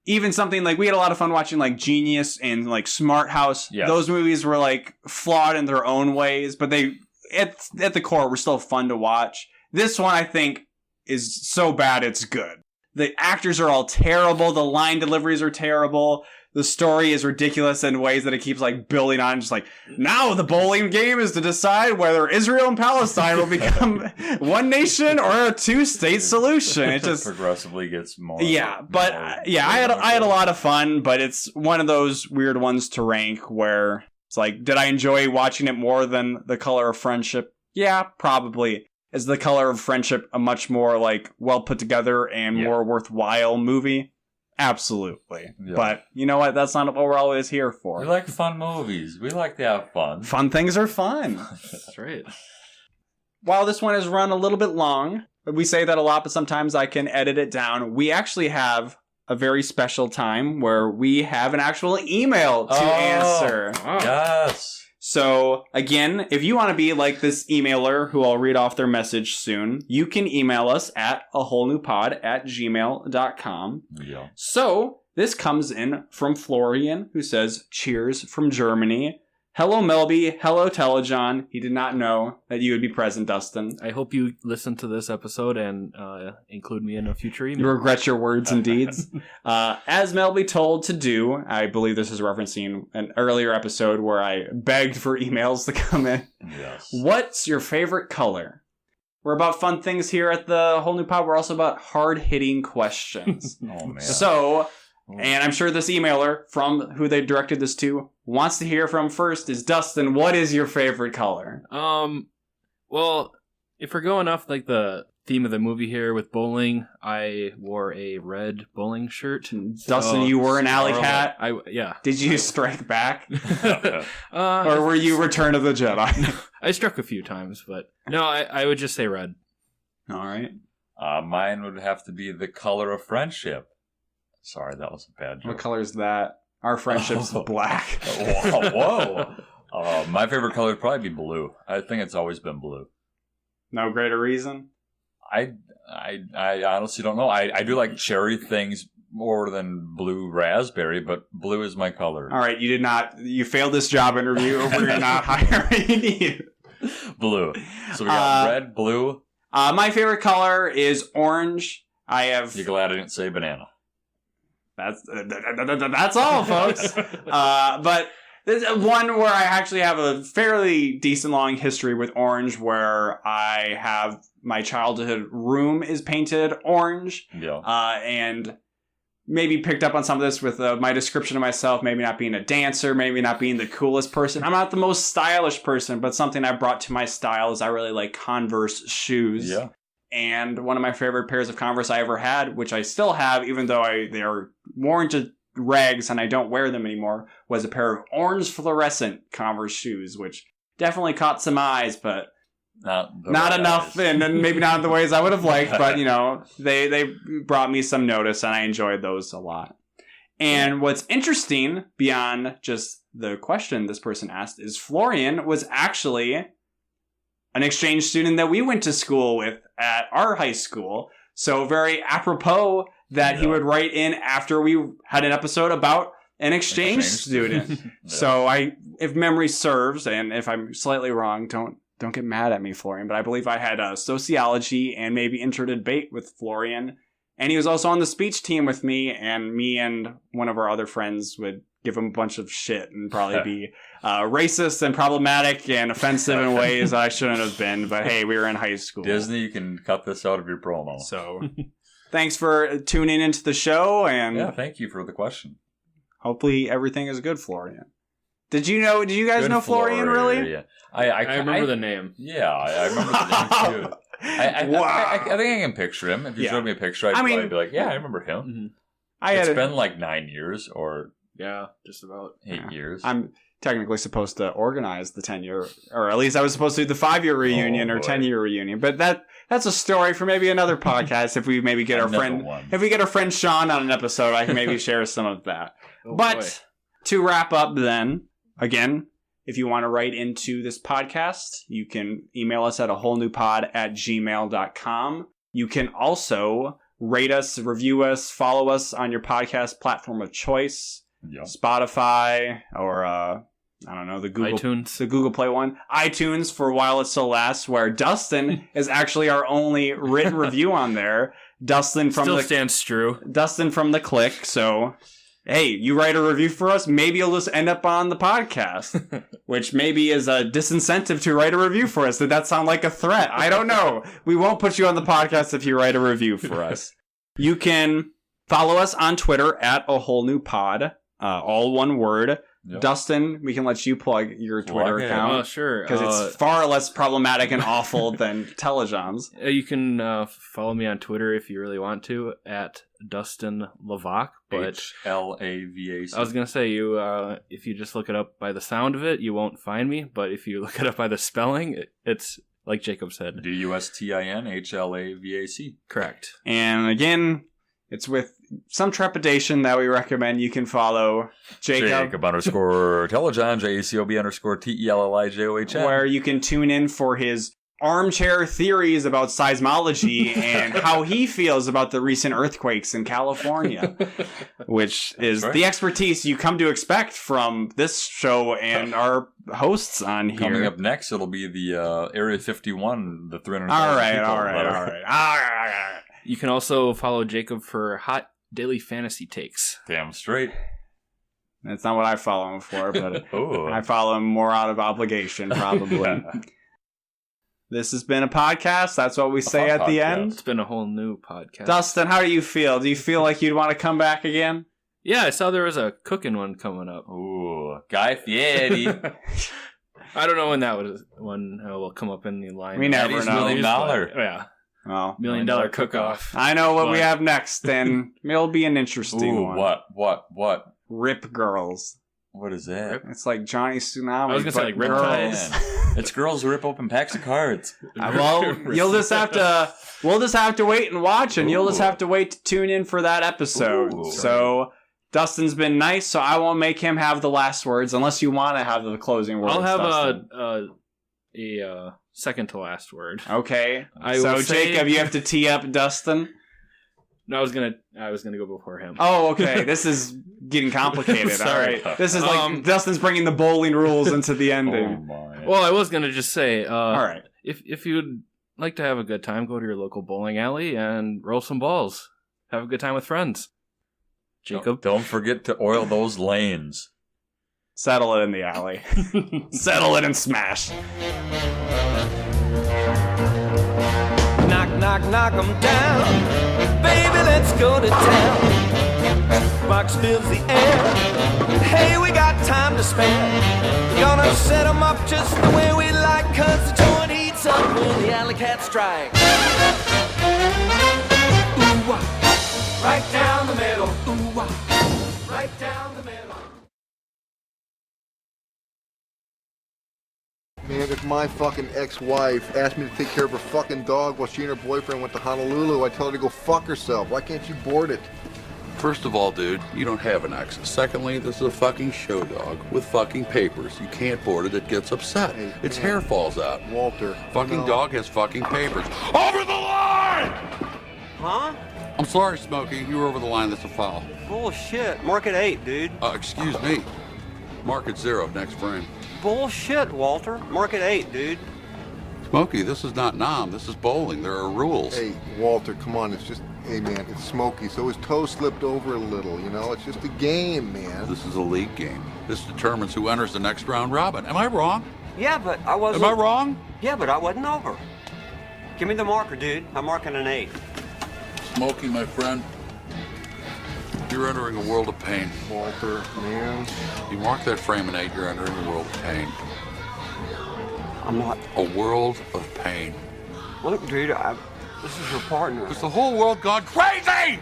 Even something like, we had a lot of fun watching like Genius and like Smart House. Yes. Those movies were like flawed in their own ways, but they, at the core, were still fun to watch. This one, I think, is so bad it's good. The actors are all terrible. The line deliveries are terrible. The story is ridiculous in ways that it keeps like building on. Just like, now the bowling game is to decide whether Israel and Palestine will become one nation or a two-state solution. It just progressively gets more. Yeah, but I had a lot of fun, but it's one of those weird ones to rank where it's like, did I enjoy watching it more than The Color of Friendship? Yeah, probably. Is The Color of Friendship a much more like well put together and more worthwhile movie? Absolutely. Yeah. But you know what? That's not what we're always here for. We like fun movies. We like to have fun. Fun things are fun. That's right. While this one has run a little bit long, we say that a lot, but sometimes I can edit it down. We actually have a very special time where we have an actual email to answer. Wow. Yes. So, again, if you want to be like this emailer who I'll read off their message soon, you can email us at awholenewpod@gmail.com. Yeah. So, this comes in from Florian, who says, cheers from Germany. Hello, Melby. Hello, Telejohn. He did not know that you would be present, Dustin. I hope you listen to this episode and include me in a future email. You regret your words and deeds. As Melby told to do, I believe this is referencing an earlier episode where I begged for emails to come in. Yes. What's your favorite color? We're about fun things here at the Whole New Pod. We're also about hard-hitting questions. Oh, man. So, and I'm sure this emailer from who they directed this to wants to hear from first is Dustin. What is your favorite color? Well, if we're going off like the theme of the movie here with bowling, I wore a red bowling shirt. Dustin, you were an alley cat? Yeah. Did you strike back? Or Or were you Return of the Jedi? I struck a few times, but no, I would just say red. All right. Mine would have to be The Color of Friendship. Sorry, that was a bad joke. What color is that? Our friendship's black. Whoa. My favorite color would probably be blue. I think it's always been blue. No greater reason? I honestly don't know. I do like cherry things more than blue raspberry, but blue is my color. All right, you failed this job interview. We're not hiring you. Blue. So we got red, blue. My favorite color is orange. You're glad I didn't say banana. That's all, folks. But there's one where I actually have a fairly decent long history with orange, where I have my childhood room is painted orange. Yeah. And maybe picked up on some of this with my description of myself, maybe not being a dancer, maybe not being the coolest person. I'm not the most stylish person, but something I brought to my style is I really like Converse shoes. Yeah. And one of my favorite pairs of Converse I ever had, which I still have, even though they are worn to rags and I don't wear them anymore, was a pair of orange fluorescent Converse shoes, which definitely caught some eyes, but not enough, and maybe not in the ways I would have liked, but, they brought me some notice, and I enjoyed those a lot. And what's interesting, beyond just the question this person asked, is Florian was actually an exchange student that we went to school with at our high school. So very apropos that he would write in after we had an episode about an exchange student. So if memory serves, and if I'm slightly wrong, don't get mad at me, Florian, but I believe I had sociology and maybe intro to debate with Florian. And he was also on the speech team with me and one of our other friends would give him a bunch of shit and probably be racist and problematic and offensive in ways I shouldn't have been. But hey, we were in high school. Disney, you can cut this out of your promo. So thanks for tuning into the show. And yeah, thank you for the question. Hopefully everything is good, Florian. Did you guys know Florian, really? Yeah. I remember the name. Yeah, I remember the name too. I think I can picture him. If you showed me a picture, I'd probably be like, yeah, I remember him. Mm-hmm. It's been like 9 years or... Yeah, just about 8 years. I'm technically supposed to organize the 10-year, or at least I was supposed to do the 5-year reunion or 10-year reunion. But that's a story for maybe another podcast. If we maybe get our friend Sean on an episode, I can maybe share some of that. But to wrap up then, again, if you want to write into this podcast, you can email us at awholenewpod@gmail.com. You can also rate us, review us, follow us on your podcast platform of choice. Yep. Spotify or I don't know, the Google Play one. iTunes for While It Still Lasts, where Dustin is actually our only written review on there. Dustin from Still stands true. Dustin from the Click. So, hey, you write a review for us, maybe you'll just end up on the podcast, which maybe is a disincentive to write a review for us. Did that sound like a threat? I don't know. We won't put you on the podcast if you write a review for us. You can follow us on Twitter at A Whole New Pod, all one word. Yep. Dustin, we can let you plug your Twitter account. Oh, sure. Because it's far less problematic and awful than Telejohn's. You can follow me on Twitter if you really want to, at Dustin Lavac. But HLAVAC. I was going to say, if you just look it up by the sound of it, you won't find me. But if you look it up by the spelling, it's like Jacob said. DUSTINHLAVAC. Correct. And again, it's with some trepidation that we recommend you can follow Jacob _Telejohn, JACOB_TELLIJOHN. where you can tune in for his armchair theories about seismology and how he feels about the recent earthquakes in California, which is the expertise you come to expect from this show and our hosts on here. Coming up next, it'll be the Area 51, the 300,000 All right. You can also follow Jacob for hot daily fantasy takes. Damn straight. That's not what I follow him for, but I follow him more out of obligation, probably. This has been a podcast. That's what we say at the end. It's been a whole new podcast. Dustin, how do you feel? Do you feel like you'd want to come back again? Yeah, I saw there was a cooking one coming up. Ooh, Guy Fieri. I don't know when that will come up in the line. We never know. $1 million. Yeah. Well, $1 million cook-off. I know what we have next, and it'll be an interesting one. What? Rip Girls. What is that? It's like Johnny Tsunami. I was gonna say like Rip Girls. It's girls who rip open packs of cards. Well, you'll just have to. We'll just have to wait and watch, and you'll just have to wait to tune in for that episode. Ooh. So Dustin's been nice, so I won't make him have the last words unless you want to have the closing words. I'll have Dustin. a second to last word. Okay. I So will say- Jacob, you have to tee up Dustin. No, I was gonna go before him. Oh, okay. This is getting complicated. All Sorry. right. This is like Dustin's bringing the bowling rules into the ending. my. Well, I was gonna just say, All right. if you'd like to have a good time, go to your local bowling alley and roll some balls. Have a good time with friends. Jacob, Don't forget to oil those lanes. Settle it in the alley. Settle it and smash. Knock, knock, knock 'em down. Baby, let's go to town. Box fills the air. Hey, we got time to spare. Gonna set 'em up just the way we like, 'cause the joint heats up when the alley cat strikes. Ooh, wah. Right down the middle. Ooh, wah. Right down the middle. Man, if my fucking ex-wife asked me to take care of her fucking dog while she and her boyfriend went to Honolulu, I'd tell her to go fuck herself. Why can't you board it? First of all, dude, you don't have an ex. Secondly, this is a fucking show dog with fucking papers. You can't board it, it gets upset. Hey, Its come hair on. falls out. Walter. Fucking no. dog has fucking papers. Over the line! Huh? I'm sorry, Smokey. You were over the line. That's a foul. Bullshit. Mark at 8, dude. Excuse me. Mark at 0, next frame. Bullshit, Walter. Mark at 8, dude. Smokey, this is not Nam. This is bowling. There are rules. Hey, Walter, come on. It's just, hey, man, it's Smokey, so his toe slipped over a little, you know? It's just a game, man. This is a league game. This determines who enters the next round robin. Am I wrong? Yeah, but I wasn't... Am I wrong? Yeah, but I wasn't over. Give me the marker, dude. I'm marking an 8. Smokey, my friend, you're entering a world of pain. Walter, man. You mark that frame an 8, you're entering a world of pain. I'm not... A world of pain. Look, dude, this is your partner. Is the whole world gone crazy?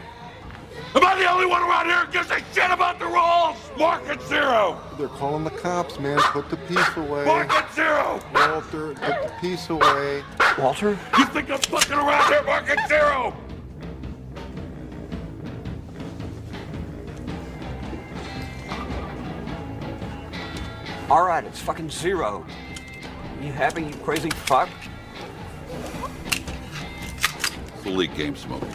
Am I the only one around here who gives a shit about the rules? Mark at 0! They're calling the cops, man. Put the piece away. Mark at 0! Walter, put the piece away. Walter? You think I'm fucking around here? Mark at 0! All right, it's fucking 0. You happy, you crazy fuck? It's the league game, Smokey.